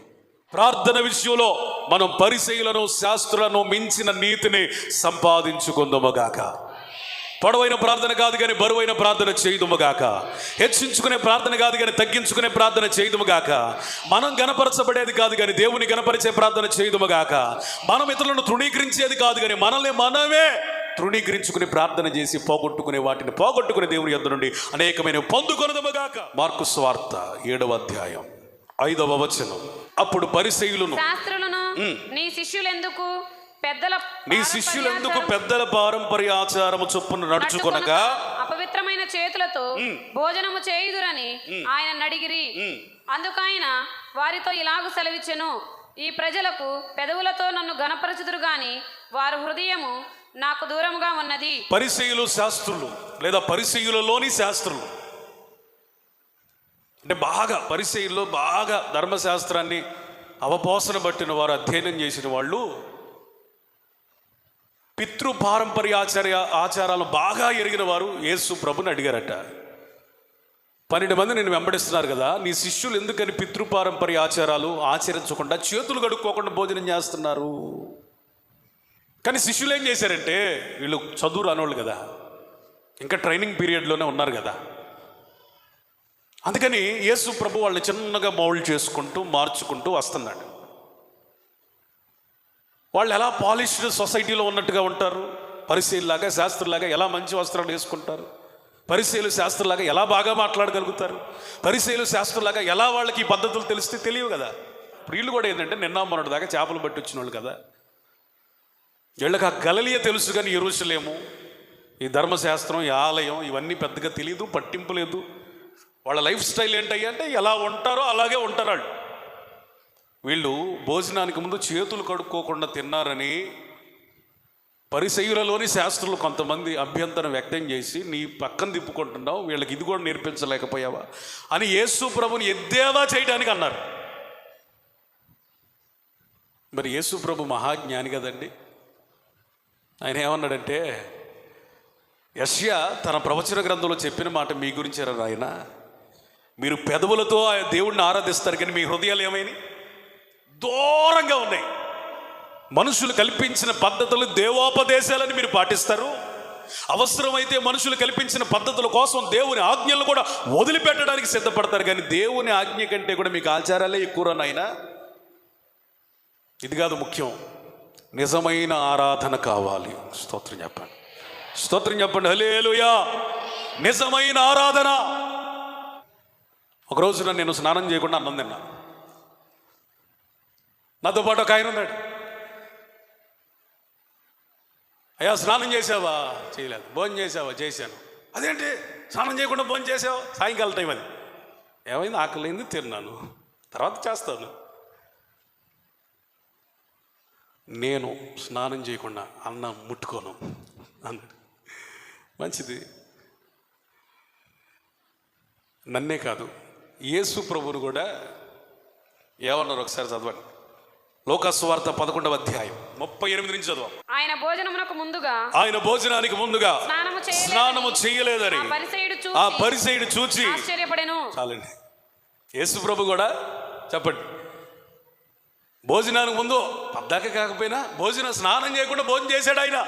ప్రార్థన విషయంలో మనం పరిచయులను, శాస్త్రులను మించిన నీతిని సంపాదించుకుందాముగాక. పొడవైన ప్రార్థన కాదు కానీ బరువైన ప్రార్థన చేయుదుముగాక. హెచ్చించుకునే ప్రార్థన కాదు కానీ తగ్గించుకునే ప్రార్థన చేయుదుముగాక. మనం గణపరచబడేది కాదు కానీ దేవుని గణపరిచే ప్రార్థన చేయుదుముగాక. మనం ఇతరులను తృణీకరించేది కాదు కానీ మనల్ని మనమే తృణీకరించుకుని ప్రార్థన చేసి పోగొట్టుకునే వాటిని పోగొట్టుకునే దేవుని యొద్ద నుండి అనేకమైన పొందుకొనుదుముగాక. మార్కు సువార్త 7వ అధ్యాయం 5వ వచనం. అప్పుడు పరిసయ్యులను, శాస్త్రులను, నీ శిష్యులెందుకు పెద్దల పారంపర్య ఆచారము చొప్పున నడుచుకొనక అపవిత్రమైన చేతులతో భోజనము చేయుదురని ఆయన అడిగిరి. అందుకైన వారితో ఇలాగు సెలవిచ్చెను, ఈ ప్రజలకు పెదవులతో నన్ను ఘనపరచుదురు గాని వారి హృదయము నాకు దూరముగా ఉన్నది. పరిసయ్యులు శాస్త్రులు, లేదా పరిసయ్యులలోని శాస్త్రులు అంటే బాగా పరిసయ్యుల్లో బాగా ధర్మశాస్త్రాన్ని అవపోసన పట్టిన వారు, అధ్యయనం చేసిన వాళ్ళు పితృపారంపర్య ఆచారాలు బాగా ఎరిగిన వారు యేసు ప్రభుని అడిగారట. 12 మంది నేను వెంబడిస్తున్నారు కదా, నీ శిష్యులు ఎందుకని పితృపారంపర్య ఆచారాలు ఆచరించకుండా చేతులు కడుక్కోకుండా భోజనం చేస్తున్నారు? కానీ శిష్యులు ఏం చేశారంటే, వీళ్ళు చదువు రానోళ్ళు కదా, ఇంకా ట్రైనింగ్ పీరియడ్లోనే ఉన్నారు కదా, అందుకని యేసు ప్రభు వాళ్ళని చిన్నగా మౌల్డ్ చేసుకుంటూ మార్చుకుంటూ వస్తున్నాడు. వాళ్ళు ఎలా పాలిష్డ్ సొసైటీలో ఉన్నట్టుగా ఉంటారు, పరిశీలిలాగా శాస్త్రులాగా ఎలా మంచి వస్త్రాలు వేసుకుంటారు, పరిశీలు శాస్త్రులాగా ఎలా బాగా మాట్లాడగలుగుతారు, పరిశీలు శాస్త్రులాగా ఎలా వాళ్ళకి ఈ పద్ధతులు తెలిస్తే తెలియవు కదా. వీళ్ళు కూడా ఏంటంటే నిన్న మొన్నటి దాకా చేపలు పట్టి వచ్చిన వాళ్ళు కదా, వీళ్ళకి ఆ గలిలియ తెలుసు కానీ యెరూషలేము, ఈ ధర్మశాస్త్రం, ఈ ఆలయం ఇవన్నీ పెద్దగా తెలియదు, పట్టింపు లేదు. వాళ్ళ లైఫ్ స్టైల్ ఏంటయ్యా అంటే ఎలా ఉంటారో అలాగే ఉంటారు వాళ్ళు. వీళ్ళు భోజనానికి ముందు చేతులు కడుక్కోకుండా తిన్నారని పరిసయ్యులలోని శాస్త్రులు కొంతమంది అభ్యంతరం వ్యక్తం చేసి, నీ పక్కన తిప్పుకుంటున్నావు, వీళ్ళకి ఇది కూడా నేర్పించలేకపోయావా అని యేసు ప్రభుని ఎద్దేవా చేయడానికి అన్నారు. మరి యేసు ప్రభు మహాజ్ఞాని కదండి. ఆయన ఏమన్నాడంటే, యెషయా తన ప్రవచన గ్రంథంలో చెప్పిన మాట మీ గురించి ఆయన, మీరు పెదవులతో ఆ దేవుడిని ఆరాధిస్తారు కానీ మీ హృదయాలు ఏమైనాయి? దూరంగా ఉన్నాయి. మనుషులు కల్పించిన పద్ధతులు, దేవోపదేశాలని మీరు పాటిస్తారు. అవసరమైతే మనుషులు కల్పించిన పద్ధతుల కోసం దేవుని ఆజ్ఞలు కూడా వదిలిపెట్టడానికి సిద్ధపడతారు, కానీ దేవుని ఆజ్ఞ కంటే కూడా మీకు ఆచారాలే ఎక్కువ నాయనా. ఇది కాదు ముఖ్యం, నిజమైన ఆరాధన కావాలి. స్తోత్రం చెప్పండి, స్తోత్రం చెప్పండి, హల్లెలూయా. నిజమైన ఆరాధన. ఒకరోజున నేను స్నానం చేయకుండా అన్నం తిన్నా. నాతో పాటు ఒక ఆయన ఉన్నాడు. అయ్యా స్నానం చేసావా? చేయలేదు. భోజనం చేసావా? చేశాను. అదేంటి స్నానం చేయకుండా భోజనం చేసావా? సాయంకాలం టైం అది. ఏమైంది? ఆకలింది, తిన్నాను, తర్వాత చేస్తాను. నేను స్నానం చేయకుండా అన్నం ముట్టుకోను అన్నాడు. మంచిది. నన్నే కాదు, యేసు ప్రభువును కూడా ఏమన్నారు ఒకసారి చదవండి. లోకాసువార్త 11వ అధ్యాయం 38 నుంచి చదవం. ఆయన భోజనమునకు ముందుగా, ఆయన భోజనానికి ముందుగా స్నానము చేయలేదని ఆ పరిసయ్యుడు చూచి ఆశ్చర్యపడెను. చాలండి. యేసు ప్రభు కూడా చెప్పండి, భోజనానికి ముందు పద్దాక కాకపోయినా స్నానం చేయకుండా భోజనం చేశాడు ఆయన.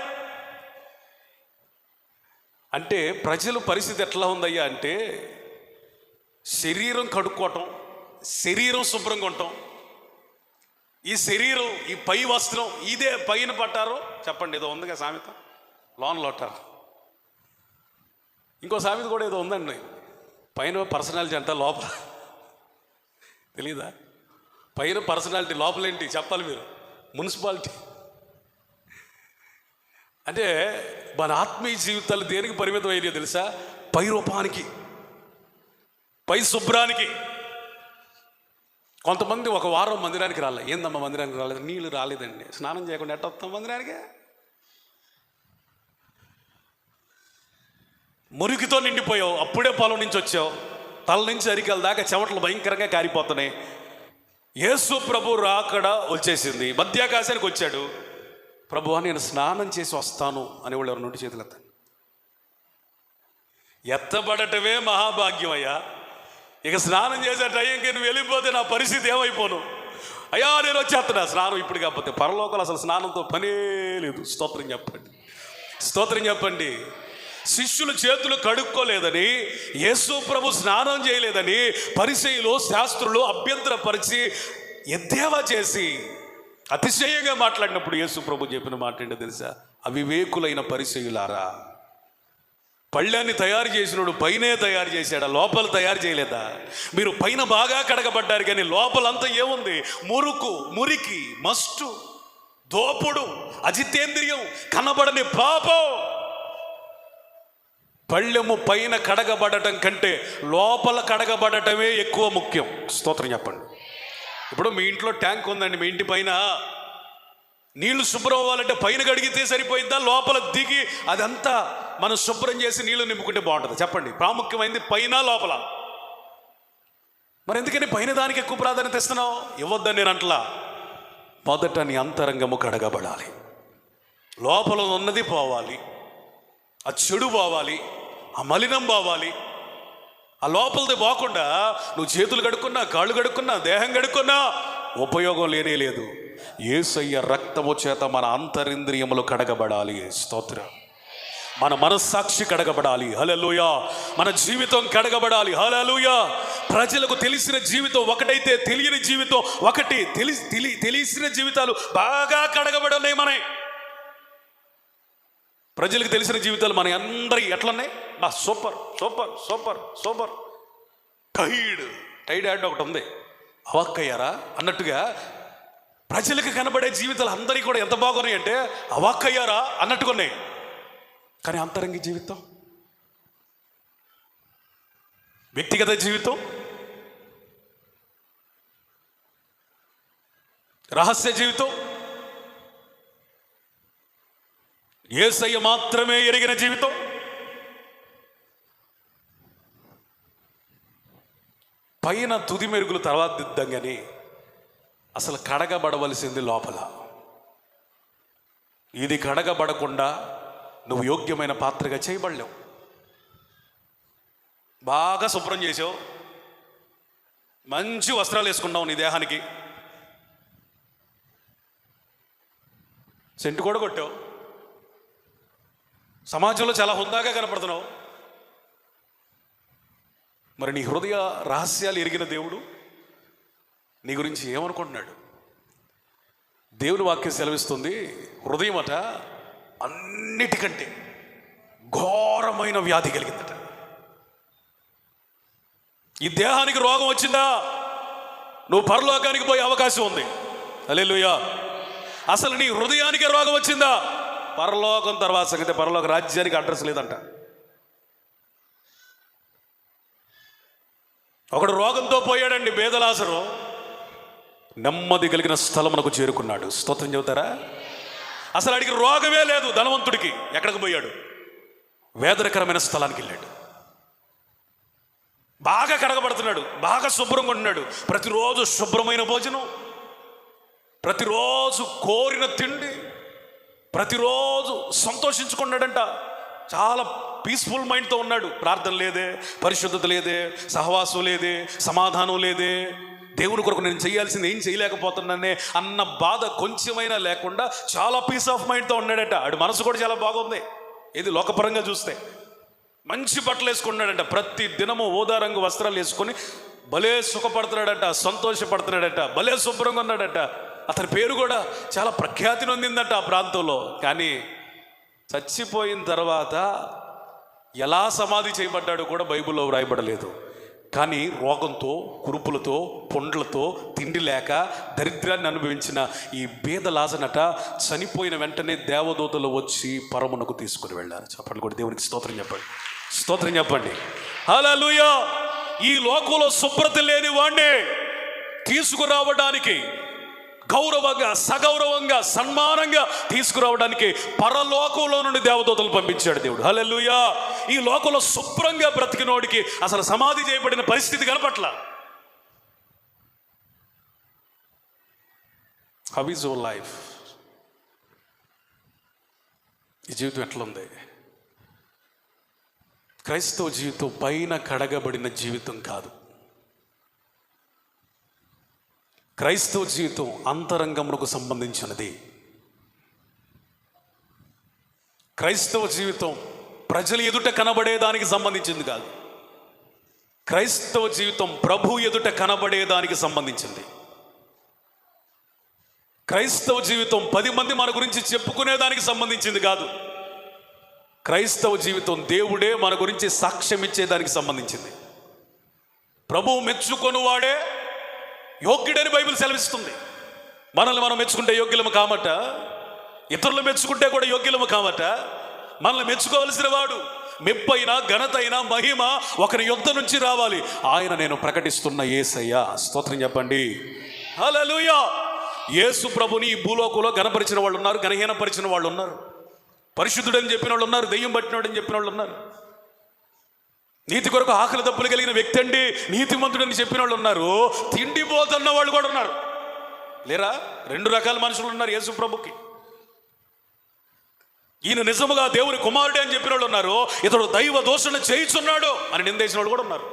అంటే ప్రజల పరిస్థితి ఎట్లా ఉందయ్యా అంటే, శరీరం కడుక్కోవటం, శరీరం శుభ్రంగా ఉండటం, ఈ శరీరం, ఈ పై వస్త్రం ఇదే పైన పట్టారు. చెప్పండి, ఏదో ఉందిగా సామెత, లోన్ లొట్టారు. ఇంకో సామెత కూడా ఏదో ఉందండి, పైన పర్సనాలిటీ అంట, లోపల తెలీదా? పైన పర్సనాలిటీ, లోపలేంటి చెప్పాలి మీరు, మున్సిపాలిటీ. అంటే మన ఆత్మీయ జీవితాలు దేనికి పరిమితం అయ్యాయో తెలుసా? పై రూపానికి, పై శుభ్రానికి. కొంతమంది ఒక వారం మందిరానికి రాలేదు. ఏందమ్మా మందిరానికి రాలేదు? నీళ్ళు రాలేదండి. స్నానం చేయకుండా ఎట్ట వస్తాం మందిరానికి? మురికితో నిండిపోయావు, అప్పుడే పొలం నుంచి వచ్చావు, తల నుంచి అరికల దాకా చెమటలు భయంకరంగా కారిపోతున్నాయి. యేసు ప్రభు రాకడ వచ్చేసింది, మధ్యాకాశానికి వచ్చాడు. ప్రభువా నేను స్నానం చేసి వస్తాను అనేవాళ్ళు ఎవరి నుండి చేతులు ఎత్తండి. ఎత్తబడటమే మహాభాగ్యం అయ్యా. ఇక స్నానం చేసే టైంకి నువ్వు వెళ్ళిపోతే నా పరిస్థితి ఏమైపోను? అయ్యా నేను వచ్చేస్తున్నా. స్నానం ఇప్పుడు కాకపోతే పరలోకాలు అసలు స్నానంతో పనే లేదు. స్తోత్రం చెప్పండి, స్తోత్రం చెప్పండి. శిష్యులు చేతులు కడుక్కోలేదని, యేసు ప్రభు స్నానం చేయలేదని పరిసయ్యులు శాస్త్రులు అభ్యంతరపరిచి ఎద్దేవా చేసి అతిశయంగా మాట్లాడినప్పుడు యేసు ప్రభు చెప్పిన మాట ఏంటో తెలుసా? అవివేకులైన పరిసయ్యులారా, పళ్ళాన్ని తయారు చేసినోడు పైనే తయారు చేశాడా? లోపల తయారు చేయలేదా? మీరు పైన బాగా కడగబడ్డారు కానీ లోపలంతా ఏముంది? మురుకు, మురికి, మస్టు, దోపుడు, అజితేంద్రియం, కనబడని పాపం. పళ్ళెము పైన కడగబడటం కంటే లోపల కడగబడటమే ఎక్కువ ముఖ్యం. స్తోత్రం చెప్పండి. ఇప్పుడు మీ ఇంట్లో ట్యాంక్ ఉందండి, మీ ఇంటి పైన నీళ్లు శుభ్రం అవ్వాలంటే పైన కడిగితే సరిపోయిందా? లోపల దిగి అదంతా మనం శుభ్రం చేసి నీళ్లు నింపుకుంటే బాగుంటుంది? చెప్పండి, ప్రాముఖ్యమైనది పైన లోపల. మరి ఎందుకని పైన దానికి ఎక్కువ ప్రాధాన్యత ఇస్తున్నావు? ఇవ్వద్దని నేను అంటలా. మొదట నీ అంతరంగము కడగబడాలి, లోపల ఉన్నది పోవాలి, ఆ చెడు పోవాలి, ఆ మలినం పోవాలి. ఆ లోపలిది పోకుండా నువ్వు చేతులు కడుక్కున్నా, కాళ్ళు కడుక్కున్నా, దేహం కడుక్కున్నా ఉపయోగం లేనే లేదు. యేసయ్య రక్తము చేత మన అంతరింద్రియములు కడగబడాలి. స్తోత్రం. మన మనస్సాక్షి కడగబడాలి. హల్లెలూయా. మన జీవితం కడగబడాలి. హల్లెలూయా. ప్రజలకు తెలిసిన జీవితం ఒకటైతే తెలియని జీవితం ఒకటి. తెలిసిన జీవితాలు బాగా కడగబడున్నాయి. మన ప్రజలకు తెలిసిన జీవితాలు మన అందరి ఎట్లున్నాయి? Super super super super. Tide ad ఒకటి ఉంది, అవాక్కయ్యారా అన్నట్టుగా ప్రజలకు కనబడే జీవితాలు అందరికీ కూడా ఎంత బాగున్నాయి అంటే అవాక్కయ్యారా అన్నట్టుగా ఉన్నాయి. కానీ అంతరంగ జీవితం, వ్యక్తిగత జీవితం, రహస్య జీవితం, యేసయ్య మాత్రమే ఎరిగిన జీవితం, పైన తుది మెరుగులు తర్వాత దిద్దాం కానీ అసలు కడగబడవలసింది లోపల. ఇది కడగబడకుండా నువ్వు యోగ్యమైన పాత్రగా చేయబడలేవు. బాగా శుభ్రం చేసావు, మంచి వస్త్రాలు వేసుకున్నావు, నీ దేహానికి సెంటు కూడా కొట్టావు, సమాజంలో చాలా హుందాగా కనపడుతున్నావు. మరి నీ హృదయ రహస్యాలు ఎరిగిన దేవుడు నీ గురించి ఏమనుకుంటున్నాడు? దేవుని వాక్యం సెలవిస్తుంది, హృదయం అట అన్నిటికంటే ఘోరమైన వ్యాధి కలిగిందట. ఈ దేహానికి రోగం వచ్చిందా నువ్వు పరలోకానికి పోయే అవకాశం ఉంది. హల్లెలూయా. అసలు నీ హృదయానికి రోగం వచ్చిందా పరలోకం తర్వాత సంగతి, పరలోక రాజ్యానికి అడ్రస్ లేదంట. ఒకడు రోగంతో పోయాడండి, బేదలాజరు, నెమ్మది కలిగిన స్థలమునకు చేరుకున్నాడు. స్తోత్రం చెబుతారా? అసలు అడిగి రోగమే లేదు ధనవంతుడికి. ఎక్కడికి పోయాడు? వేదనకరమైన స్థలానికి వెళ్ళాడు. బాగా కడగబడుతున్నాడు, బాగా శుభ్రంగా ఉంటున్నాడు. ప్రతిరోజు శుభ్రమైన భోజనం, ప్రతిరోజు కోరిన తిండి, ప్రతిరోజు సంతోషించుకున్నాడంట. చాలా పీస్ఫుల్ మైండ్తో ఉన్నాడు. ప్రార్థన లేదే, పరిశుద్ధత లేదే, సహవాసం లేదే, సమాధానం లేదే, దేవుని కొరకు నేను చేయాల్సింది ఏం చేయలేకపోతున్నానే అన్న బాధ కొంచెమైనా లేకుండా చాలా పీస్ ఆఫ్ మైండ్తో ఉన్నాడట. ఆడు మనసు కూడా చాలా బాగుంది. ఇది లోకపరంగా చూస్తే మంచి బట్టలు వేసుకున్నాడంట. ప్రతి దినము ఊదా రంగు వస్త్రాలు వేసుకొని భలే సుఖపడుతున్నాడట, సంతోషపడుతున్నాడట, భలే శుభ్రంగా ఉన్నాడట. అతని పేరు కూడా చాలా ప్రఖ్యాతి నొందిందట ఆ ప్రాంతంలో. కానీ చచ్చిపోయిన తర్వాత ఎలా సమాధి చేయబడ్డాడో కూడా బైబిల్లో వ్రాయబడలేదు. కానీ రోగంతో, కురుపులతో, పొండ్లతో, తిండి లేక దరిద్రాన్ని అనుభవించిన ఈ బీద లాజనట చనిపోయిన వెంటనే దేవదూతలు వచ్చి పరమునకు తీసుకుని వెళ్ళారు. చెప్పండి కూడా దేవునికి స్తోత్రం చెప్పండి, స్తోత్రం చెప్పండి. హల్లెలూయా. ఈ లోకంలో శుభ్రత లేని వాడిని తీసుకురావడానికి, గౌరవంగా, సగౌరవంగా, సన్మానంగా తీసుకురావడానికి పరలోకంలో నుండి దేవదూతలు పంపించాడు దేవుడు. హల్లెలూయా. ఈ లోకంలో శుభ్రంగా బ్రతికినోడికి అసలు సమాధి చేయబడిన పరిస్థితి కనపట్ల. How is your life? ఈ జీవితం ఎట్లుంది? క్రైస్తవ జీవితం పైన కడగబడిన జీవితం కాదు. క్రైస్తవ జీవితం అంతరంగమునకు సంబంధించినది. క్రైస్తవ జీవితం ప్రజల ఎదుట కనబడేదానికి సంబంధించింది కాదు. క్రైస్తవ జీవితం ప్రభు ఎదుట కనబడేదానికి సంబంధించింది. క్రైస్తవ జీవితం 10 మంది మన గురించి చెప్పుకునేదానికి సంబంధించింది కాదు. క్రైస్తవ జీవితం దేవుడే మన గురించి సాక్ష్యం ఇచ్చేదానికి సంబంధించింది. ప్రభువు మెచ్చుకొనువాడే యోగ్యుడని బైబిల్ సెలవిస్తుంది. మనల్ని మనం మెచ్చుకుంటే యోగ్యులము కామట, ఇతరులు మెచ్చుకుంటే కూడా యోగ్యులము కామట. మనల్ని మెచ్చుకోవలసిన వాడు, మెప్పైనా ఘనతైనా మహిమ ఒకరి యుద్ధ నుంచి రావాలి. ఆయన నేను ప్రకటిస్తున్న యేసయ్య. స్తోత్రం చెప్పండి. హల్లెలూయా. యేసు ప్రభుని ఈ భూలోకంలో ఘనపరిచిన వాళ్ళు ఉన్నారు, ఘనహీనపరిచిన వాళ్ళు ఉన్నారు, పరిశుద్ధుడని చెప్పిన వాళ్ళు ఉన్నారు, దెయ్యం పట్టినోడని చెప్పిన వాళ్ళు ఉన్నారు. నీతి కొరకు ఆకలి దప్పులు కలిగిన వ్యక్తి అండి నీతిమంతుడని చెప్పిన వాళ్ళు ఉన్నారు. తిండిపోతున్న వాళ్ళు కూడా ఉన్నారు లేరా? 2 రకాల మనుషులు ఉన్నారు యేసు ప్రభుకి. ఈయన నిజముగా దేవుని కుమారుడే అని చెప్పిన వాళ్ళు ఉన్నారు. ఇతడు దైవ దోషణ చేయిస్తున్నాడు అని నిందేసిన వాళ్ళు కూడా ఉన్నారు.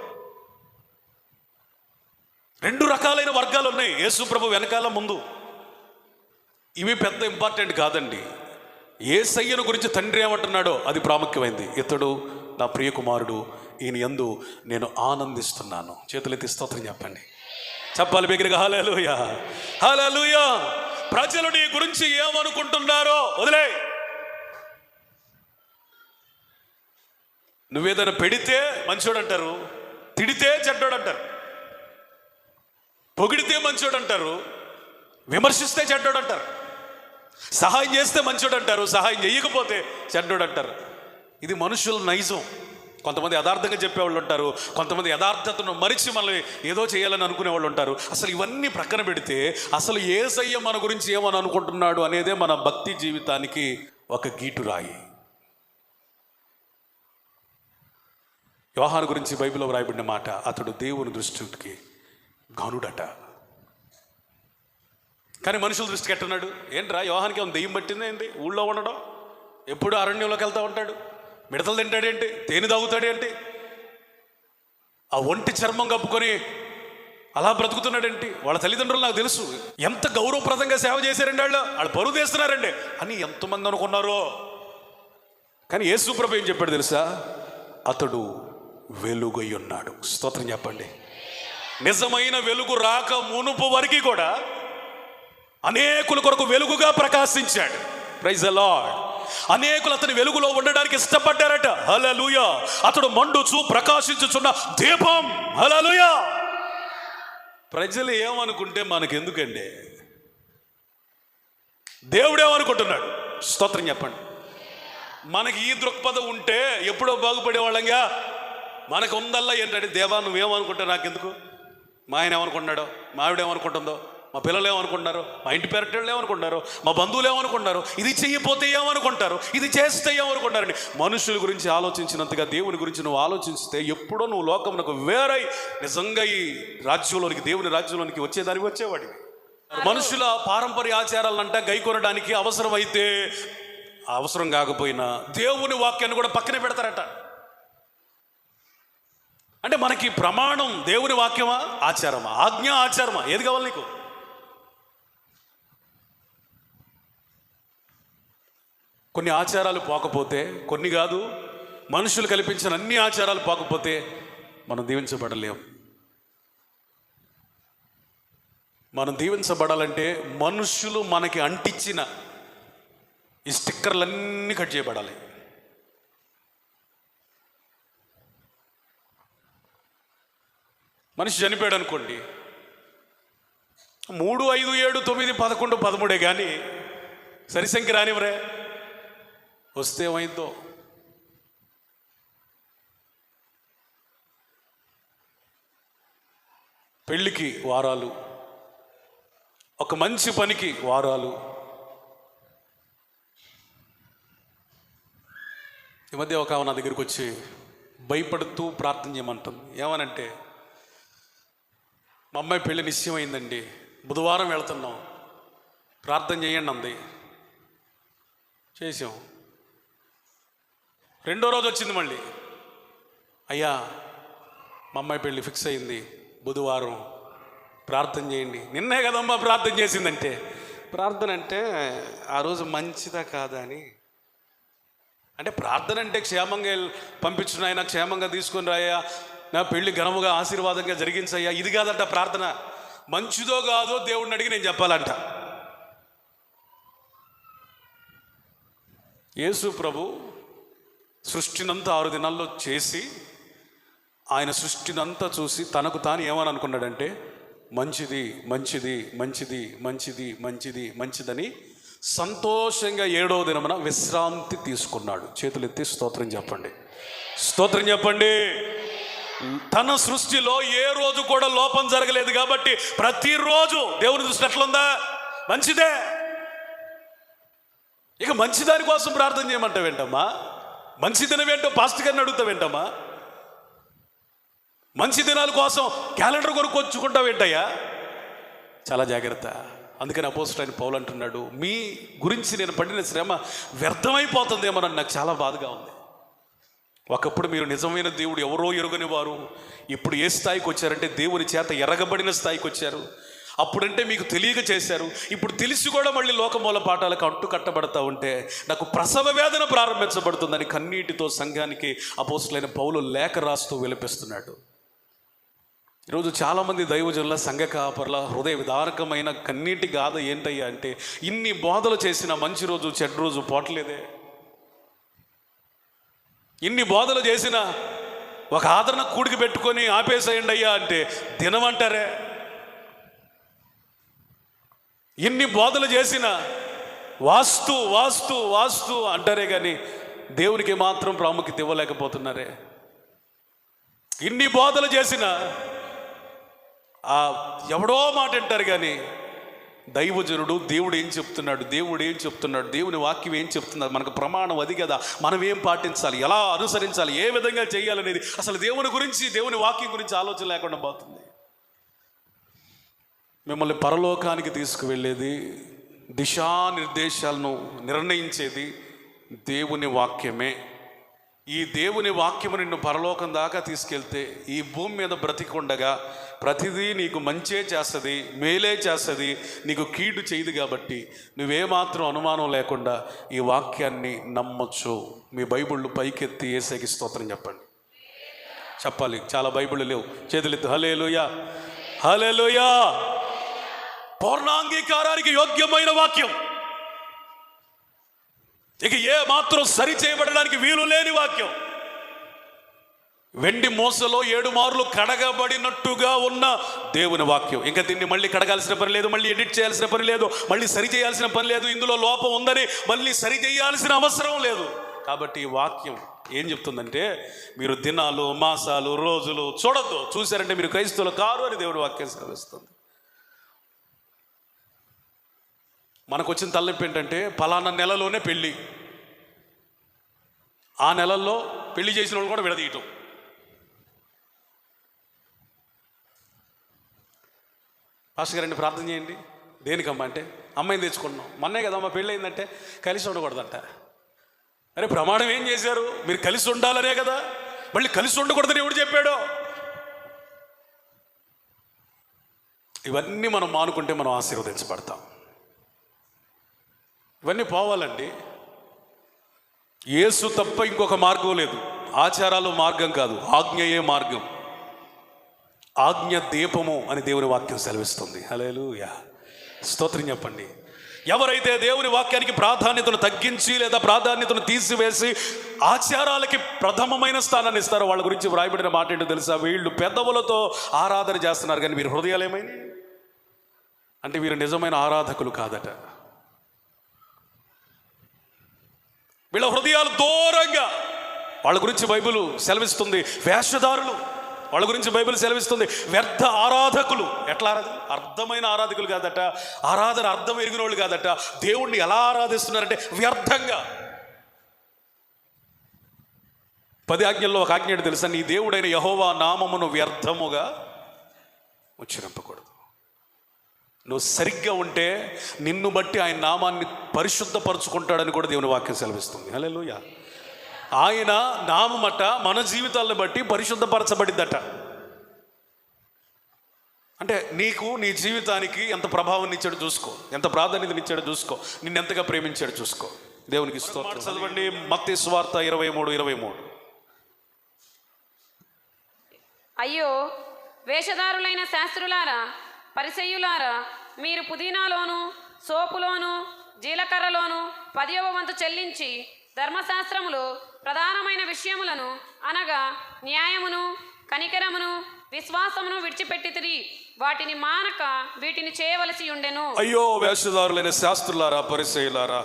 2 రకాలైన వర్గాలు ఉన్నాయి యేసు ప్రభు వెనకాల ముందు. ఇవి పెద్ద ఇంపార్టెంట్ కాదండి. యేసయ్యను గురించి తండ్రి ఏమంటున్నాడో అది ప్రాముఖ్యమైంది. ఇతడు నా ప్రియ కుమారుడు, ఈయన యందు నేను ఆనందిస్తున్నాను. చేతులెత్తి స్తోత్రం చెప్పండి. చెప్పాలి బిగ్గరగా హల్లెలూయా, హల్లెలూయా. ప్రజలు నీ గురించి ఏమనుకుంటున్నారో వదిలే. నువ్వేదైనా పెడితే మంచోడు అంటారు, తిడితే చెడ్డోడు అంటారు, పొగిడితే మంచోడు అంటారు, విమర్శిస్తే చెడ్డోడు అంటారు, సహాయం చేస్తే మంచోడు అంటారు, సహాయం చేయకపోతే చెడ్డోడు అంటారు. ఇది మనుషుల నైజం. కొంతమంది యథార్థంగా చెప్పేవాళ్ళు ఉంటారు, కొంతమంది యథార్థతను మరిచి మనల్ని ఏదో చేయాలని అనుకునే వాళ్ళు ఉంటారు. అసలు ఇవన్నీ ప్రక్కన పెడితే అసలు యేసయ్య మన గురించి ఏమని అనుకుంటున్నాడు అనేదే మన భక్తి జీవితానికి ఒక గీటురాయి. యోహాను గురించి బైబిల్లో వ్రాయబడిన మాట, అతడు దేవుని దృష్టికి ఘనుడట. కానీ మనుషుల దృష్టికి ఎట్టున్నాడు? ఏంట్రా యోహానికి ఏమైనా దెయ్యం పట్టిందా ఏంటి? ఊళ్ళో ఉండడం, ఎప్పుడు అరణ్యంలోకి వెళ్తూ ఉంటాడు, మిడతలు తింటాడేంటి, తేనె తాగుతాడేంటి, ఆ ఒంటి చర్మం కప్పుకొని అలా బ్రతుకుతున్నాడేంటి? వాళ్ళ తల్లిదండ్రులు నాకు తెలుసు ఎంత గౌరవప్రదంగా సేవ చేశారండి, వాళ్ళు పరువు తీస్తున్నారండి అని ఎంతమంది అనుకున్నారో. కానీ యేసు ప్రభు ఏం చెప్పాడు తెలుసా? అతడు వెలుగై ఉన్నాడు. స్తోత్రం చెప్పండి. నిజమైన వెలుగు రాక మునుపు వరకు కూడా అనేకుల కొరకు వెలుగుగా ప్రకాశించాడు. Praise the lord. అనేకులు అతని వెలుగులో ఉండడానికి ఇష్టపడ్డారట. హల్లెలూయా. అతడు మండుచు ప్రకాశించుచున్న దీపం. హల్లెలూయా. ప్రజలు ఏమనుకుంటే మనకెందుకండి? దేవుడేమనుకుంటున్నాడు? స్తోత్రం చెప్పండి. మనకి ఈ దృక్పథం ఉంటే ఎప్పుడో బాగుపడేవాళ్ళంగా. మనకు ఉందల్లా ఏంటంటే, దేవా నువ్వేమనుకుంటే నాకెందుకు, మా ఆయన ఏమనుకుంటున్నాడో, మా ఆవిడ ఏమనుకుంటుందో, మా పిల్లలు ఏమనుకుంటున్నారు, మా ఇంటి పేరటోళ్ళు ఏమనుకుంటున్నారు, మా బంధువులు ఏమనుకుంటున్నారు, ఇది చెయ్యిపోతే ఏమనుకుంటారు, ఇది చేస్తే ఏమనుకుంటారని మనుషుల గురించి ఆలోచించినంతగా దేవుని గురించి నువ్వు ఆలోచిస్తే ఎప్పుడో నువ్వు లోకమునకు వేరై నిజంగా ఈ రాజ్యంలోనికి, దేవుని రాజ్యంలోనికి వచ్చేదానికి వచ్చేవాడివి. మనుషుల పారంపర్య ఆచారాలంట గైకొనడానికి అవసరమైతే, అవసరం కాకపోయినా దేవుని వాక్యాన్ని కూడా పక్కనే పెడతారట. అంటే మనకి ప్రమాణం దేవుని వాక్యమా, ఆచారమా, ఆజ్ఞ ఆచారమా, ఏది కావాలి నీకు? కొన్ని ఆచారాలు పోకపోతే, కొన్ని కాదు మనుషులు కల్పించిన అన్ని ఆచారాలు పోకపోతే మనం దీవించబడలేం. మనం దీవించబడాలంటే మనుషులు మనకి అంటించిన ఈ స్టిక్కర్లన్నీ కట్ చేయబడాలి. మనిషి చనిపోయాడు అనుకోండి, 3, 5, 7, 9, 11, 13 కానీ సరిసంఖ్య రానివరే. వస్తే ఏమైందో? పెళ్ళికి వారాలు, ఒక మంచి పనికి వారాలు. ఈ మధ్య ఒక నా దగ్గరికి వచ్చి భయపడుతూ ప్రార్థన చేయమంటుంది. ఏమనంటే, మా అమ్మాయి పెళ్ళి నిశ్చయమైందండి, బుధవారం వెళ్తున్నాం, ప్రార్థన చేయండి అంది. చేసాం. 2వ రోజు వచ్చింది మళ్ళీ, అయ్యా మా అమ్మాయి పెళ్ళి ఫిక్స్ అయింది, బుధవారం ప్రార్థన చేయండి. నిన్నే కదమ్మా ప్రార్థన చేసిందంటే, ప్రార్థన అంటే ఆ రోజు మంచిదా కాదా అని. అంటే ప్రార్థన అంటే క్షేమంగా పంపించిన ఆయన, క్షేమంగా తీసుకొని రాయా, నా పెళ్ళి ఘనముగా ఆశీర్వాదంగా జరిగించయ్యా, ఇది కాదంట ప్రార్థన. మంచిదో కాదో దేవుడిని అడిగి నేను చెప్పాలంట. యేసు ప్రభు సృష్టినంతా 6 దినాల్లో చేసి, ఆయన సృష్టినంతా చూసి తనకు తాను ఏమని అనుకున్నాడంటే, మంచిది మంచిది మంచిది మంచిది మంచిది మంచిదని సంతోషంగా 7వ దినమున విశ్రాంతి తీసుకున్నాడు. చేతులెత్తి స్తోత్రం చెప్పండి. స్తోత్రం చెప్పండి. తన సృష్టిలో ఏ రోజు కూడా లోపం జరగలేదు కాబట్టి ప్రతిరోజు దేవుని దృష్టి ఎట్లుందా? మంచిదే. ఇక మంచిదాని కోసం ప్రార్థన చేయమంటావేంటమ్మా? మంచి దినమేంటో పాస్టర్ గారిని అడుగుతావేంటమ్మా? మంచి దినాల కోసం క్యాలెండర్ కొనుక్కొచ్చుకుంటావు ఏంటయ్యా? చాలా జాగ్రత్త. అందుకని అపోస్తలుడైన పౌలు అంటున్నాడు, మీ గురించి నేను పడిన శ్రమ వ్యర్థమైపోతుందేమోనని నాకు చాలా బాధగా ఉంది. ఒకప్పుడు మీరు నిజమైన దేవుడు ఎవరో ఎరుగని వారు, ఇప్పుడు ఏ స్థాయికి వచ్చారంటే దేవుని చేత ఎరగబడిన స్థాయికి వచ్చారు. అప్పుడంటే మీకు తెలియక చేశారు, ఇప్పుడు తెలిసి కూడా మళ్ళీ లోకమూల పాఠాలకు అంటు కట్టబడతా ఉంటే నాకు ప్రసవ వేదన ప్రారంభించబడుతుందని కన్నీటితో సంఘానికి అపోస్తలుడైన పౌలు లేఖ రాస్తూ విలపిస్తున్నాడు. ఈరోజు చాలామంది దైవజనుల సంఘ కాపర్ల హృదయ విదారకమైన కన్నీటి గాథ ఏంటయ్యా అంటే, ఇన్ని బోధలు చేసిన మంచి రోజు చెడ్డ రోజు పోవట్లేదే. ఇన్ని బోధలు చేసిన ఒక ఆదరణ కూడికి పెట్టుకొని ఆపేసేయండి అయ్యా అంటే దినమంటారే. ఇన్ని బోధలు చేసిన వాస్తు వాస్తు వాస్తు అంటారే కానీ దేవునికి మాత్రం ప్రాముఖ్యత ఇవ్వలేకపోతున్నారే. ఇన్ని బోధలు చేసిన ఎవడో మాట అంటారు కానీ దైవజనుడు దేవుడు ఏం చెప్తున్నాడు, దేవుని వాక్యం ఏం చెప్తున్నారు, మనకు ప్రమాణం అది కదా, మనం ఏం పాటించాలి, ఎలా అనుసరించాలి, ఏ విధంగా చేయాలనేది అసలు దేవుని గురించి, దేవుని వాక్యం గురించి ఆలోచన లేకుండా పోతుంది. మిమ్మల్ని పరలోకానికి తీసుకువెళ్ళేది, దిశానిర్దేశాలను నిర్ణయించేది దేవుని వాక్యమే. ఈ దేవుని వాక్యము నిన్ను పరలోకం దాకా తీసుకెళ్తే ఈ భూమి మీద బ్రతికుండగా ప్రతిదీ నీకు మంచే చేస్తుంది, మేలే చేస్తుంది, నీకు కీడు చేయదు. కాబట్టి నువ్వేమాత్రం అనుమానం లేకుండా ఈ వాక్యాన్ని నమ్మొచ్చు. మీ బైబిళ్ళు పైకెత్తి యేసుకి స్తోత్రం చెప్పండి. చెప్పాలి. చాలా బైబిళ్ళు లేవు, చేతులెత్తు. హల్లెలూయా, హల్లెలూయా. పూర్ణాంగీకారానికి యోగ్యమైన వాక్యం, ఇక ఏ మాత్రం సరి చేయబడడానికి వీలు లేని వాక్యం. వెండి మూసలో 7 మార్లు కడగబడినట్టుగా ఉన్న దేవుని వాక్యం. ఇంకా దీన్ని మళ్ళీ కడగాల్సిన పని లేదు, మళ్ళీ ఎడిట్ చేయాల్సిన పని లేదు, మళ్ళీ సరి చేయాల్సిన పని లేదు, ఇందులో లోపం ఉందని మళ్ళీ సరి చేయాల్సిన అవసరం లేదు. కాబట్టి ఈ వాక్యం ఏం చెప్తుందంటే, మీరు దినాలు, మాసాలు, రోజులు చూడొద్దు. చూశారంటే మీరు క్రైస్తవులు కారు అని దేవుడి వాక్యం సెలవిస్తుంది. మనకు వచ్చిన తలనొప్పి ఏంటంటే, పలానా నెలలోనే పెళ్ళి, ఆ నెలల్లో పెళ్లి చేసిన వాళ్ళు కూడా విడదీయటం. పాస్టర్ గారండి ప్రార్థన చేయండి. దేనికమ్మా అంటే, అమ్మాయిని తెచ్చుకున్నాం, మొన్నే కదా అమ్మ పెళ్ళి అయిందంటే కలిసి ఉండకూడదంట. అరే ప్రమాణం ఏం చేశారు? మీరు కలిసి ఉండాలనే కదా. మళ్ళీ కలిసి ఉండకూడదని ఎవడు చెప్పాడో? ఇవన్నీ మనం మానుకుంటే మనం ఆశీర్వదించబడతాం. ఇవన్నీ పోవాలండి. యేసు తప్ప ఇంకొక మార్గం లేదు. ఆచారాలు మార్గం కాదు, ఆజ్ఞయే మార్గం. ఆజ్ఞ దీపము అని దేవుని వాక్యం సెలవిస్తుంది. హల్లెలూయా, స్తోత్రం చెప్పండి. ఎవరైతే దేవుని వాక్యానికి ప్రాధాన్యతను తగ్గించి లేదా ప్రాధాన్యతను తీసివేసి ఆచారాలకి ప్రథమమైన స్థానాన్ని ఇస్తారో వాళ్ళ గురించి వ్రాయబడిన మాట ఏంటో తెలుసా? వీళ్ళు పెదవులతో ఆరాధన చేస్తున్నారు కానీ వీరి హృదయాలు ఏమైంది అంటే వీరు నిజమైన ఆరాధకులు కాదట. వీళ్ళ హృదయాలు దూరంగా. వాళ్ళ గురించి బైబిల్ సెలవిస్తుంది వేషధారులు, వాళ్ళ గురించి బైబిల్ సెలవిస్తుంది వ్యర్థ ఆరాధకులు. ఎట్లా అర్థమైన ఆరాధకులు కాదట, ఆరాధన అర్థం ఎరిగిన వాళ్ళు కాదట. దేవుణ్ణి ఎలా ఆరాధిస్తున్నారంటే వ్యర్థంగా. 10 ఆజ్ఞల్లో ఒక ఆజ్ఞ తెలుసా? నీ దేవుడైన యెహోవా నామమును వ్యర్థముగా ఉచ్చరింపకూడదు. నువ్వు సరిగ్గా ఉంటే నిన్ను బట్టి ఆయన నామాన్ని పరిశుద్ధపరచుకుంటాడని కూడా దేవుని వాక్యం సెలవిస్తుంది. హల్లెలూయా. ఆయన నామమట మన జీవితాలను బట్టి పరిశుద్ధపరచబడిద్దట. అంటే నీకు, నీ జీవితానికి ఎంత ప్రభావం ఇచ్చాడు చూసుకో, ఎంత ప్రాధాన్యతనిచ్చాడో చూసుకో, నిన్నెంతగా ప్రేమించాడు చూసుకో. దేవునికి స్తోత్రం. చదవండి మత్తయి సువార్త 23:23. అయ్యో వేషధారులైన శాస్త్రులారా, పరిసయ్యులారా, మీరు పుదీనాలోను, సోపులోను, జీలకర్రలోను 10వ వంతు చెల్లించి ధర్మశాస్త్రములో ప్రధానమైన విషయములను అనగా న్యాయమును, కనికరమును, విశ్వాసమును విడిచిపెట్టితిరి. వాటిని మానక వీటిని చేయవలసి ఉండెను. అయ్యో వేషధారులైన శాస్త్రులారా, పరిసయ్యులారా,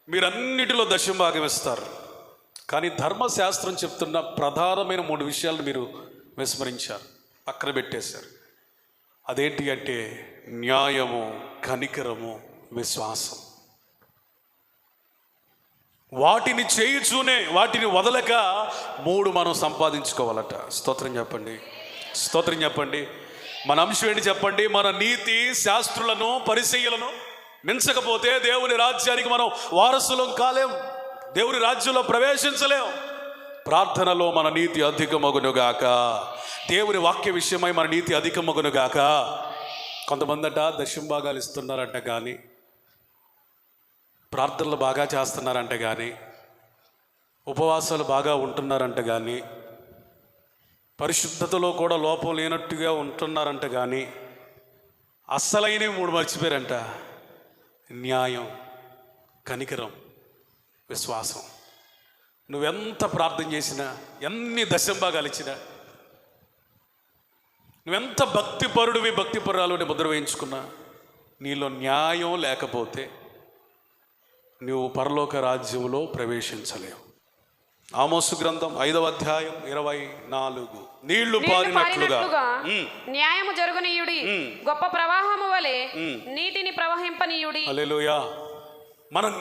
మీరన్నిటిలో దశంభాగం ఇస్తారు, కానీ ధర్మశాస్త్రం చెప్తున్న ప్రధానమైన 3 విషయాలను మీరు విస్మరించారు, పక్కన పెట్టేశారు. అదేంటి అంటే న్యాయము, కనికరము, విశ్వాసం. వాటిని చేయుచూనే, వాటిని వదలక 3 మనం సంపాదించుకోవాలట. స్తోత్రం చెప్పండి. స్తోత్రం చెప్పండి. మన అంశం ఏంటి చెప్పండి? మన నీతి శాస్త్రులను పరిసయ్యులను మించకపోతే దేవుని రాజ్యానికి మనం వారసులం కాలేం, దేవుని రాజ్యంలో ప్రవేశించలేం. ప్రార్థనలో మన నీతి అధికమగునుగాక, దేవుని వాక్య విషయమై మన నీతి అధికమగునుగాక. కొంతమంది అంట దశంభాగాలు ఇస్తున్నారంట, కానీ ప్రార్థనలు బాగా చేస్తున్నారంట, కానీ ఉపవాసాలు బాగా ఉంటున్నారంట, కానీ పరిశుద్ధతలో కూడా లోపం లేనట్టుగా ఉంటున్నారంట, కానీ అస్సలైనవి 3 మర్చిపోయారంట: న్యాయం, కనికరం, విశ్వాసం. నువ్వెంత ప్రార్థన చేసినా, ఎన్ని దశంభాగాలు ఇచ్చినా, నువ్వెంత భక్తిపరుడివి భక్తిపరురాలు ముద్ర వేయించుకున్నా, నీలో న్యాయం లేకపోతే నువ్వు పరలోక రాజ్యంలో ప్రవేశించలేవు. ఆమోసు గ్రంథం 5వ అధ్యాయం 24. నీళ్లు పారినట్లుగా న్యాయము జరుగునీయుడి, గొప్ప ప్రవాహము వలె నీతిని ప్రవహింపనీయుడి. హల్లెలూయా. మనం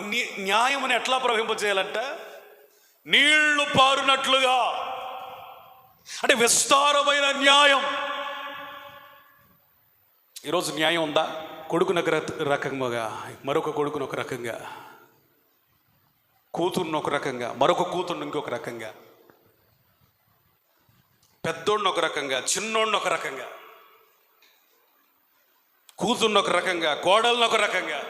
న్యాయముని ఎట్లా ప్రవహింపజేయాలంట? నీళ్లు పారునట్లుగా, అంటే విస్తారమైన న్యాయం. ఈరోజు న్యాయం ఉందా? కొడుకును ఒక రకంగా, మరొక కొడుకును ఒక రకంగా, కూతుర్ని ఒక రకంగా, మరొక కూతుర్ని ఇంకొక రకంగా, పెద్దోడిని ఒక రకంగా, చిన్నోడిని ఒక రకంగా, కూతుర్ని ఒక రకంగా, కోడల్ని ఒక రకంగా,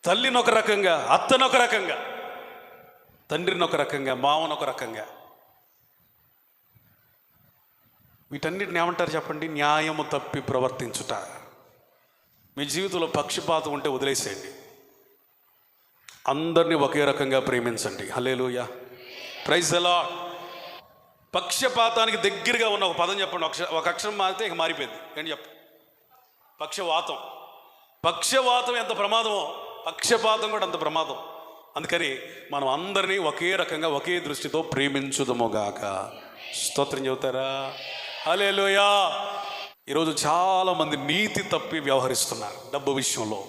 తల్లిని ఒక రకంగా, అత్తను ఒక రకంగా, తండ్రిని ఒక రకంగా, మామను ఒక రకంగా. వీటన్నిటిని ఏమంటారు చెప్పండి? న్యాయము తప్పి ప్రవర్తించుట. మీ జీవితంలో పక్షపాతం ఉంటే వదిలేసేయండి, అందరినీ ఒకే రకంగా ప్రేమించండి. హల్లెలూయా, ప్రైజ్ ది లార్డ్. పక్షపాతానికి దగ్గరగా ఉన్న ఒక పదం చెప్పండి. ఒక అక్షరం మారితే ఇక మారిపోయింది. ఏంటి చెప్ప? పక్షవాతం. పక్షవాతం ఎంత ప్రమాదమో పక్షపాతం కూడా అంత ప్రమాదం. అందుకని మనం అందరినీ ఒకే రకంగా ఒకే దృష్టితో ప్రేమించుదముగాక. స్తోత్రం చెబుతారా? హల్లెలూయా. ఈరోజు చాలామంది నీతి తప్పి వ్యవహరిస్తున్నారు. డబ్బు విషయంలో,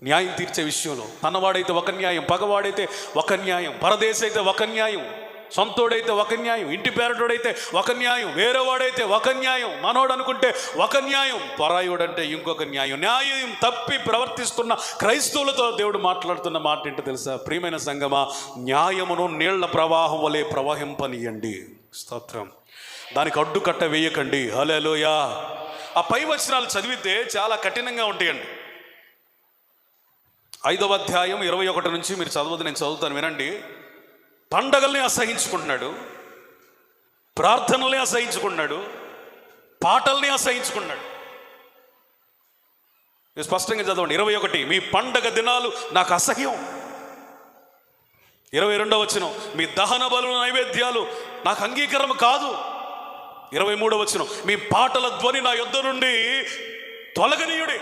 న్యాయం తీర్చే విషయంలో. తనవాడైతే ఒక న్యాయం, పగవాడైతే ఒక న్యాయం, పరదేశి అయితే ఒక న్యాయం, సొంతోడైతే ఒక న్యాయం, ఇంటి పేరటోడైతే ఒక న్యాయం, వేరేవాడైతే ఒక న్యాయం, మనోడు అనుకుంటే ఒక న్యాయం, పరాయుడంటే ఇంకొక న్యాయం. న్యాయం తప్పి ప్రవర్తిస్తున్న క్రైస్తవులతో దేవుడు మాట్లాడుతున్న మాట ఏంటో తెలుసా? ప్రియమైన సంగమా, న్యాయమును నీళ్ల ప్రవాహం వలె ప్రవహింపనీయండి. స్తోత్రం. దానికి అడ్డుకట్ట వేయకండి. హల్లెలూయా. ఆ పై వచనాలు చదివితే చాలా కఠినంగా ఉంటాయండి. 5వ అధ్యాయం 21 నుంచి మీరు చదవద్దు, నేను చదువుతాను, వినండి. పండగల్ని అసహించుకుంటున్నాడు, ప్రార్థనల్ని అసహించుకున్నాడు, పాటల్ని అసహించుకున్నాడు. స్పష్టంగా చదవండి. 21, మీ పండగ దినాలు నాకు అసహ్యం. 22వ వచనం, మీ దహన బలుల నైవేద్యాలు నాకు అంగీకారం కాదు. 23వ వచనం, మీ పాటల ధ్వని నా యొద్ద నుండి తొలగనీయుడి.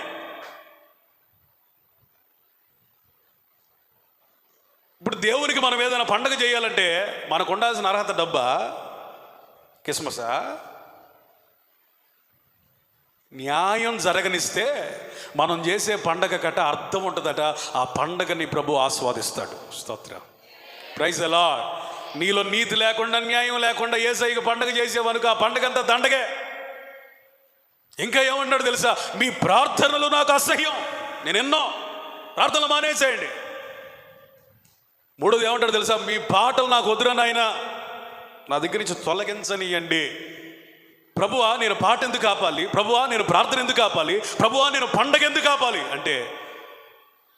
ఇప్పుడు దేవునికి మనం ఏదైనా పండగ చేయాలంటే మనకు ఉండాల్సిన అర్హత డబ్బా, క్రిస్మసా? న్యాయం జరగనిస్తే మనం చేసే పండగ కట్ట అర్థం ఉంటుందట. ఆ పండగని ప్రభు ఆస్వాదిస్తాడు. స్తోత్రం, ప్రైజ్ ది లార్డ్. నీలో నీతి లేకుండా, న్యాయం లేకుండా యేసయ్యకు పండగ చేసేవనుక ఆ పండగ అంతా దండగే. ఇంకా ఏమన్నాడు తెలుసా? మీ ప్రార్థనలు నాకు అసహ్యం. నేను ఎన్నో ప్రార్థనలు మానేసేయండి. 3వది ఏమంటాడు తెలుసా? మీ పాటలు నాకు వద్దురా నాయనా, నా దగ్గర నుంచి తొలగించనియండి. ప్రభువా నేను పాట ఎందుకు ఆపాలి? ప్రభువా నేను ప్రార్థన ఎందుకు ఆపాలి? ప్రభువా నేను పండగ ఎందుకు ఆపాలి? అంటే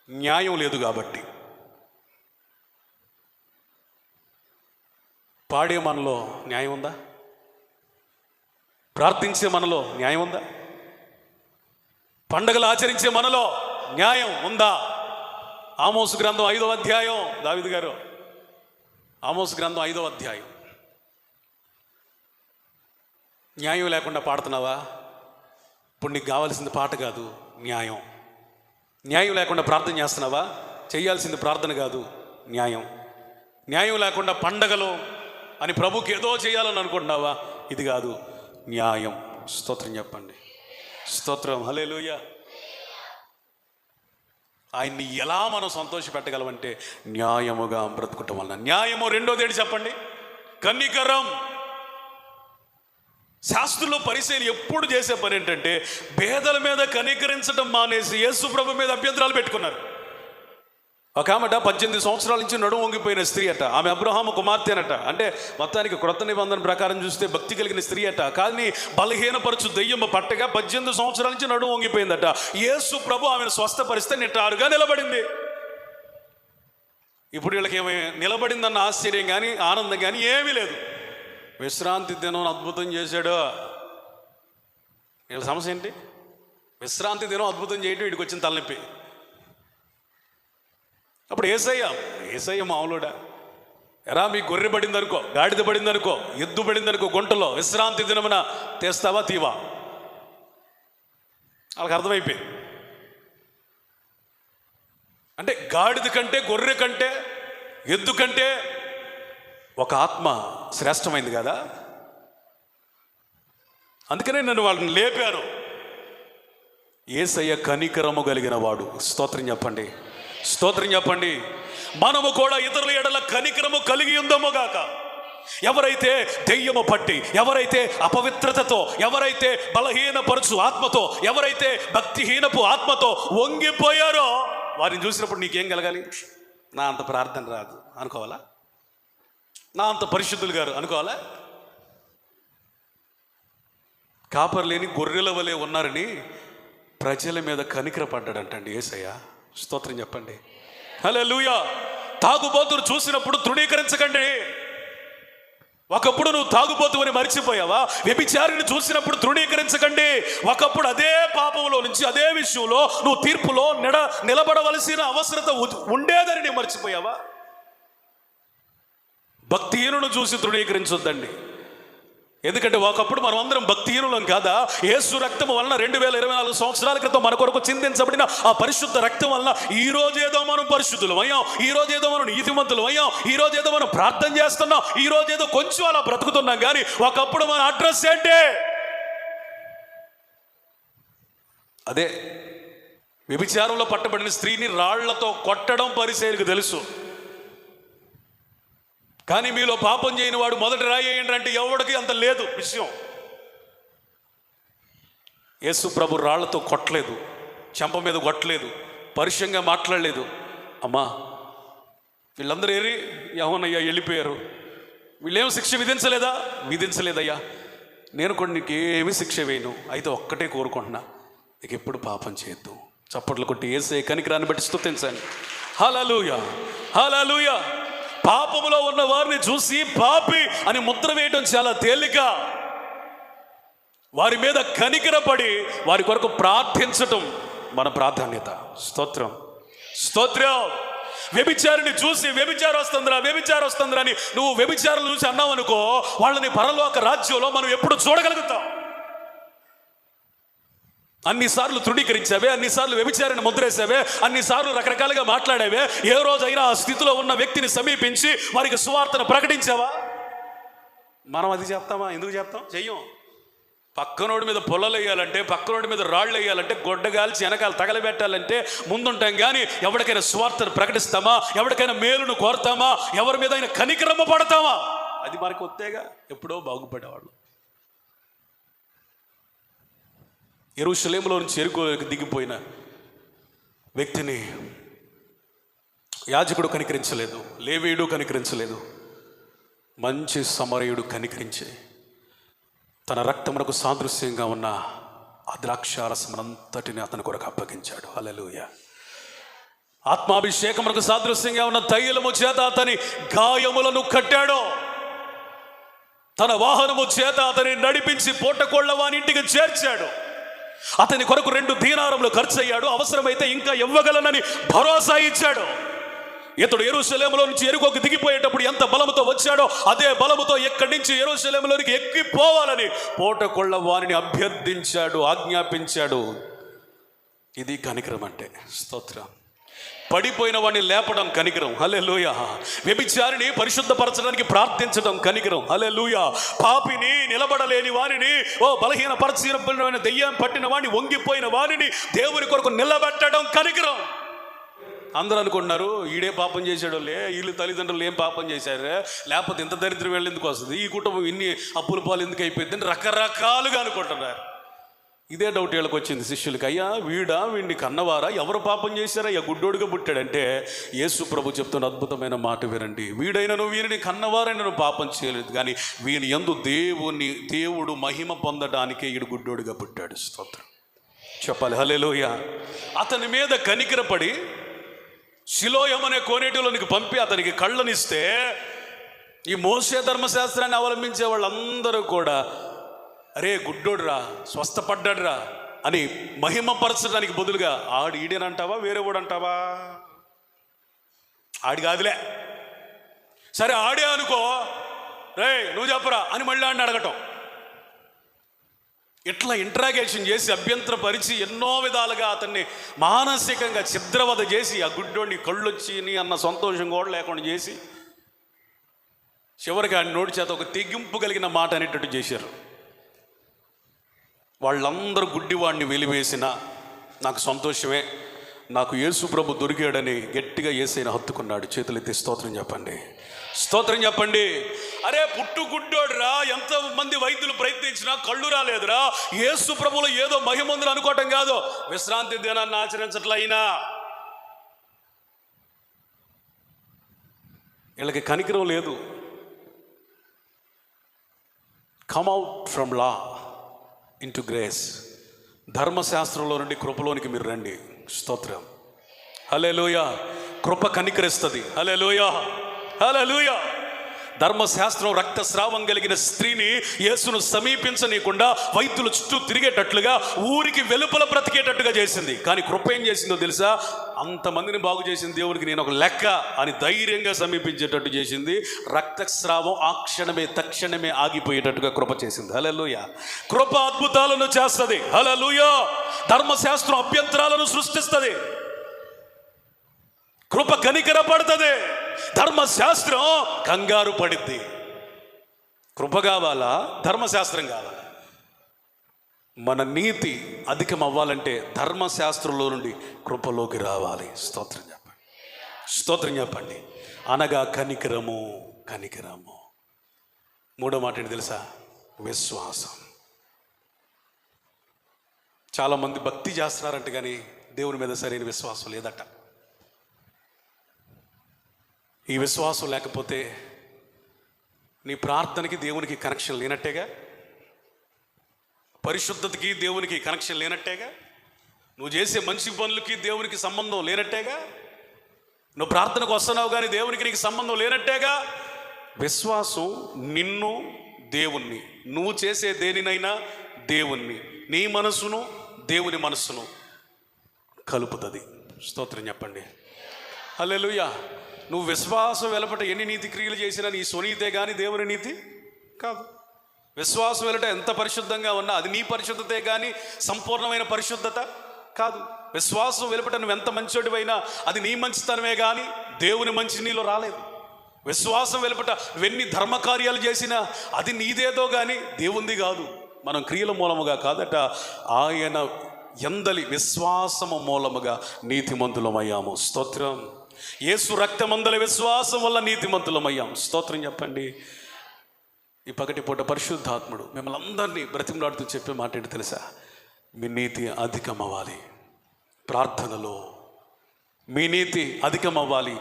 న్యాయం లేదు కాబట్టి. పాడే మనలో న్యాయం ఉందా? ప్రార్థించే మనలో న్యాయం ఉందా? పండగలు ఆచరించే మనలో న్యాయం ఉందా? ఆమోసు గ్రంథం 5వ అధ్యాయం, దావీదు గారు, ఆమోసు గ్రంథం 5వ అధ్యాయం. న్యాయం లేకుండా పాడుతున్నావా? ఇప్పుడు నీకు కావాల్సింది పాట కాదు, న్యాయం. న్యాయం లేకుండా ప్రార్థన చేస్తున్నావా? చేయాల్సింది ప్రార్థన కాదు, న్యాయం. న్యాయం లేకుండా పండగలు అని ప్రభుకి ఏదో చేయాలని అనుకుంటున్నావా? ఇది కాదు, న్యాయం. స్తోత్రం చెప్పండి. స్తోత్రం, హల్లెలూయా. ఆయన్ని ఎలా మనం సంతోష పెట్టగలమంటే న్యాయముగా బ్రతుకుటం వలన. న్యాయము. రెండోది ఏంటి చెప్పండి? కనికరం. శాస్త్రులు పరిశీలి ఎప్పుడు చేసే పని ఏంటంటే పేదల మీద కనికరించడం మానేసి యేసు ప్రభు మీద అభ్యంతరాలు పెట్టుకున్నారు. ఒక ఆమెట 18 సంవత్సరాల నుంచి నడుము వంగిపోయిన స్త్రీ అట. ఆమె అబ్రహాము కుమార్తె అనట. అంటే మొత్తానికి క్రొత్త నిబంధన ప్రకారం చూస్తే భక్తి కలిగిన స్త్రీ అట. కానీ బలహీనపరచు దెయ్యము పట్టగా 18 సంవత్సరాల నుంచి నడుము వంగిపోయిందట. యేసు ప్రభు ఆమెను స్వస్థపరిస్తే నిటారుగా నిలబడింది. ఇప్పుడు వీళ్ళకి ఏమి నిలబడిందన్న ఆశ్చర్యం కానీ ఆనందం కానీ ఏమీ లేదు. విశ్రాంతి దినం అద్భుతం చేశాడు. వీళ్ళ సమస్య ఏంటి? విశ్రాంతి దినం అద్భుతం చేయడం వీడికి వచ్చిన తలనొప్పి. అప్పుడు ఏసయ్య మామూలుడా, ఎరా మీ గొర్రె పడింది అనుకో, గాడిద పడింది అనుకో, ఎద్దు పడింది అనుకో గుంటలో, విశ్రాంతి దినమున తెస్తావా తీవా? వాళ్ళకి అర్థమైపోయింది. అంటే గాడిద కంటే గొర్రె కంటే ఎద్దు కంటే ఒక ఆత్మ శ్రేష్టమైంది కదా. అందుకనే నన్ను వాళ్ళని లేపారు. యేసయ్య కనికరము కలిగిన వాడు. స్తోత్రం చెప్పండి, స్తోత్రం చెప్పండి. మనము కూడా ఇతరుల ఎడల కనికరము కలిగి ఉందమో గాక. ఎవరైతే దెయ్యము పట్టి, ఎవరైతే అపవిత్రతతో, ఎవరైతే బలహీనపరచు ఆత్మతో, ఎవరైతే భక్తిహీనపు ఆత్మతో వంగిపోయారో వారిని చూసినప్పుడు నీకేం కలగాలి? నా అంత ప్రార్థన రాదు అనుకోవాలా? నా అంత పరిశుద్ధులు గారు అనుకోవాలా? కాపరి లేని గొర్రెల వలె ఉన్నారని ప్రజల మీద కనికర పడ్డాడంటండి యేసయ్య. స్తోత్రం చెప్పండి, హల్లెలూయా. తాగుబోతును చూసినప్పుడు తృణీకరించకండి. ఒకప్పుడు నువ్వు తాగుబోతు అని మర్చిపోయావా? వ్యభిచారిని చూసినప్పుడు తృణీకరించకండి. ఒకప్పుడు అదే పాపంలో నుంచి, అదే విషయంలో నువ్వు తీర్పులో నిలబడవలసిన అవసరత ఉండేదని నువ్వు మర్చిపోయావా? భక్తిహీనులను చూసి తృణీకరించొద్దండి. ఎందుకంటే ఒకప్పుడు మనం అందరం భక్తిహీనులం కాదా? యేసు రక్తం వలన 2024 సంవత్సరాల క్రితం మన కొరకు చిందించబడిన ఆ పరిశుద్ధ రక్తం వలన ఈ రోజు ఏదో మనం పరిశుద్ధులం అయ్యాం, ఈ రోజు ఏదో మనం నీతిమంతులం అయ్యాం, ఈ రోజు ఏదో మనం ప్రార్థన చేస్తున్నాం, ఈ రోజు ఏదో కొంచెం అలా బ్రతుకుతున్నాం. కానీ ఒకప్పుడు మన అడ్రస్ ఏంటి? అదే వ్యభిచారంలో పట్టబడిన స్త్రీని రాళ్లతో కొట్టడం పరిసయ్యులకు తెలుసు. కానీ మీలో పాపం చేయని వాడు మొదటి రాయి వేయండి అంటే ఎవడికి అంత లేదు విషయం. యేసు ప్రభు రాళ్లతో కొట్టలేదు, చెంప మీద కొట్టలేదు, పరుషంగా మాట్లాడలేదు. అమ్మా వీళ్ళందరూ యెహోవనయ్యా వెళ్ళిపోయారు, వీళ్ళేం శిక్ష విధించలేదా? విధించలేదయ్యా. నేను కూడా నీకు ఏమి శిక్ష వేయను, అయితే ఒక్కటే కోరుకుంటున్నా, నీకు ఎప్పుడు పాపం చేయొద్దు. చప్పట్లు కొట్టి యేసయ్య కనికరాన్ని బట్టి స్తుతించండి. హల్లెలూయా, హల్లెలూయా. పాపములో ఉన్న వారిని చూసి పాపి అని ముద్ర వేయడం చాలా తేలిక. వారి మీద కనికరపడి వారి కొరకు ప్రార్థించటం మన ప్రాధాన్యత. స్తోత్రం, స్తోత్రం. వ్యభిచారిని చూసి వ్యభిచారం వస్తుందిరా అని నువ్వు వ్యభిచారులు చూసి అన్నావు అనుకో, వాళ్ళని పరలోక రాజ్యంలో మనం ఎప్పుడు చూడగలుగుతాం? అన్నిసార్లు తృణీకరించావే, అన్నిసార్లు వ్యభిచారాన్ని ముద్రేసావే, అన్నిసార్లు రకరకాలుగా మాట్లాడావే, ఏ రోజైనా ఆ స్థితిలో ఉన్న వ్యక్తిని సమీపించి వారికి సువార్తను ప్రకటించావా? మనం అది చెప్తామా? ఎందుకు చెప్తాం? చెయ్యం. పక్కనోడి మీద పొలలు వేయాలంటే, పక్కనోడి మీద రాళ్ళు వేయాలంటే, గొడ్డగాల్చి వెనకాల తగలబెట్టాలంటే ముందుంటాం. కానీ ఎవరికైనా సువార్తను ప్రకటిస్తామా? ఎవరికైనా మేలును కోరుతామా? ఎవరి మీద అయినా కనికరమ్మ పడతామా? అది మనకు వస్తేగా ఎప్పుడో బాగుపడేవాళ్ళు. యెరూషలేములో నుంచి యెరికోకి దిగిపోయిన వ్యక్తిని యాజకుడు కనికరించలేదు, లేవీయుడు కనికరించలేదు. మంచి సమరయుడు కనికరించి తన రక్తమునకు సాదృశ్యంగా ఉన్న ఆ ద్రాక్షారసమునంతటిని అతని కొరకు అప్పగించాడు. హల్లెలూయా. ఆత్మాభిషేకమునకు సాదృశ్యంగా ఉన్న తైలము చేత అతని గాయములను కట్టాడు. తన వాహనము చేత అతని నడిపించి పోటకోళ్ల వాని ఇంటికి చేర్చాడు. అతని కొరకు 2 దీనారములు ఖర్చు అయ్యాడు. అవసరమైతే ఇంకా ఇవ్వగలనని భరోసా ఇచ్చాడు. ఇతడు యెరూషలేములో నుంచి యెరికోకు దిగిపోయేటప్పుడు ఎంత బలముతో వచ్చాడో అదే బలముతో ఎక్కడి నుంచి యెరూషలేములోనికి ఎక్కిపోవాలని పోటకొళ్ళ వారిని అభ్యర్థించాడు, ఆజ్ఞాపించాడు. ఇది కనికరం అంటే. స్తోత్రం. పడిపోయిన వాడిని లేపడం కనికరం. హల్లెలూయా. వ్యభిచారిని పరిశుద్ధపరచడానికి ప్రార్థించడం కనికరం. హల్లెలూయా. పాపిని, నిలబడలేని వారిని, బలహీనపరచిన దెయ్యం పట్టిన వాడిని, వంగిపోయిన వారిని దేవుని కొరకు నిలబెట్టడం కనికరం. అందరూ అనుకుంటున్నారు ఈడే పాపం చేసాడోలే, వీళ్ళు తల్లిదండ్రులు ఏం పాపం చేశారు, లేకపోతే ఇంత దరిద్రం వీళ్ళు ఎందుకు వస్తుంది, ఈ కుటుంబం ఇన్ని అప్పుల పాలు ఎందుకు అయిపోయింది అని రకరకాలుగా అనుకుంటున్నారు. ఇదే డౌట్ వీళ్ళకి వచ్చింది శిష్యులకి. అయ్యా వీడిని కన్నవారా, ఎవరు పాపం చేశారా, అయ్యా గుడ్డోడుగా పుట్టాడంటే యేసు ప్రభు చెప్తున్న అద్భుతమైన మాట వినండి. వీడైనను వీరిని కన్నవారైనను పాపం చేయలేదు, కానీ వీని యందు దేవుడు మహిమ పొందడానికే ఈడు గుడ్డోడుగా పుట్టాడు. స్తోత్రం చెప్పాలి హల్లెలూయా. అతని మీద కనికరపడి సిలోయమనే కోనేటిలోనికి పంపి అతనికి కళ్ళనిస్తే ఈ మోషే ధర్మశాస్త్రాన్ని అవలంబించే వాళ్ళందరూ కూడా అరే గుడ్డోడురా, స్వస్థపడ్డాడురా అని మహిమపరచడానికి బదులుగా ఆడు ఈడేనంటావా వేరే వాడు అంటావా? ఆడి కాదులే, సరే ఆడే అనుకో, రే నువ్వు చెప్పరా అని మళ్ళీ ఆడిని అడగటం. ఇట్లా ఇంట్రాగేషన్ చేసి అభ్యంతరపరిచి ఎన్నో విధాలుగా అతన్ని మానసికంగా ఛిద్రవద చేసి ఆ గుడ్డోడిని కళ్ళొచ్చి అన్న సంతోషం కూడా లేకుండా చేసి చివరికి ఆయన నోటి చేత ఒక తెగింపు కలిగిన మాట అనేటట్టు చేశారు. వాళ్ళందరూ గుడ్డివాడిని వెలివేసిన నాకు సంతోషమే, నాకు యేసు ప్రభు దొరికాడని గట్టిగా యేసయ్యను హత్తుకున్నాడు. చేతులెత్తి స్తోత్రం చెప్పండి, స్తోత్రం చెప్పండి. అరే పుట్టు గుడ్డోడురా, ఎంతమంది వైద్యులు ప్రయత్నించినా కళ్ళు రాలేదురా, యేసు ప్రభులో ఏదో మహిమందులు అనుకోవటం కాదు, విశ్రాంతి దినాన్ని ఆచరించట్లా అయినా. వీళ్ళకి కనికరం లేదు. Come out from law into grace. ధర్మశాస్త్రంలో నుండి కృపలోనికి మీరు రండి. స్తోత్రం హల్లెలూయా. కృప కనికరిస్తుంది. హల్లెలూయా హల్లెలూయా. ధర్మశాస్త్రం రక్తస్రావం కలిగిన స్త్రీని యేసును సమీపించనీయకుండా వైద్యులు చుట్టూ తిరిగేటట్లుగా ఊరికి వెలుపల బ్రతికేటట్టుగా చేసింది. కానీ కృప ఏం చేసిందో తెలుసా? అంతమందిని బాగు చేసిన దేవునికి నేను ఒక లెక్క అని ధైర్యంగా సమీపించేటట్టు చేసింది. రక్తస్రావం ఆ క్షణమే తక్షణమే ఆగిపోయేటట్టుగా కృప చేసింది. హల్లెలూయా. కృప అద్భుతాలను చేస్తుంది. హల్లెలూయా. ధర్మశాస్త్రం అభ్యంతరాలను సృష్టిస్తుంది. కృప కనికర పడుతుంది. ధర్మశాస్త్రం కంగారు పడిద్ది. కృప కావాలా, ధర్మశాస్త్రం కావాలా? మన నీతి అధికం అవ్వాలంటే ధర్మశాస్త్రంలో నుండి కృపలోకి రావాలి. స్తోత్రం చెప్పండి, స్తోత్రం చెప్పండి. అనగా కనికరము, కనికరము. మూడో మాట ఏంటి తెలుసా? విశ్వాసం. చాలామంది భక్తి చేస్తున్నారంట కానీ దేవుని మీద సరైన విశ్వాసం లేదట. ఈ విశ్వాసం లేకపోతే నీ ప్రార్థనకి దేవునికి కనెక్షన్ లేనట్టేగా, పరిశుద్ధతకి దేవునికి కనెక్షన్ లేనట్టేగా, నువ్వు చేసే మంచి పనులకి దేవునికి సంబంధం లేనట్టేగా, నువ్వు ప్రార్థనకు వస్తున్నావు కానీ దేవునికి నీకు సంబంధం లేనట్టేగా. విశ్వాసం నిన్ను దేవుణ్ణి, నువ్వు చేసే దేనినైనా దేవుణ్ణి, నీ మనసును దేవుని మనస్సును కలుపుతుంది. స్తోత్రం చెప్పండి హల్లెలూయా. నువ్వు విశ్వాసం వెలపట ఎన్ని నీతి క్రియలు చేసినా నీ స్వనీతే కానీ దేవుని నీతి కాదు. విశ్వాసం వెలట ఎంత పరిశుద్ధంగా ఉన్నా అది నీ పరిశుద్ధతే కానీ సంపూర్ణమైన పరిశుద్ధత కాదు. విశ్వాసం వెలుపట నువ్వు ఎంత మంచోడివైనా అది నీ మంచితనమే కానీ దేవుని మంచి నీలో రాలేదు. విశ్వాసం వెలుపట నువ్వెన్ని ధర్మకార్యాలు చేసినా అది నీదేదో కానీ దేవుంది కాదు. మనం క్రియల మూలముగా కాదట, ఆయన ఎందలి విశ్వాసము మూలముగా నీతిమంతులమయ్యాము. స్తోత్రం. యేసు రక్తమందలి విశ్వాసం వల్ల నీతిమంతులమయ్యాం. స్తోత్రం చెప్పండి. ఈ పగటిపూట పరిశుద్ధాత్ముడు మిమ్మల్ని అందరినీ బ్రతిమలాడుతూ చెప్పే మాట ఏంటి తెలుసా? మీ నీతి అధికమవ్వాలి. ప్రార్థనలో మీ నీతి అధికమవ్వాలి.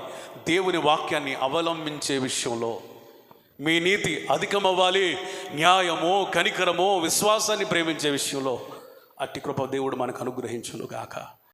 దేవుని వాక్యాన్ని అవలంబించే విషయంలో మీ నీతి అధికమవ్వాలి. న్యాయమో కనికరమో విశ్వాసాన్ని ప్రేమించే విషయంలో అట్టి కృప దేవుడు మనకు అనుగ్రహించును గాక.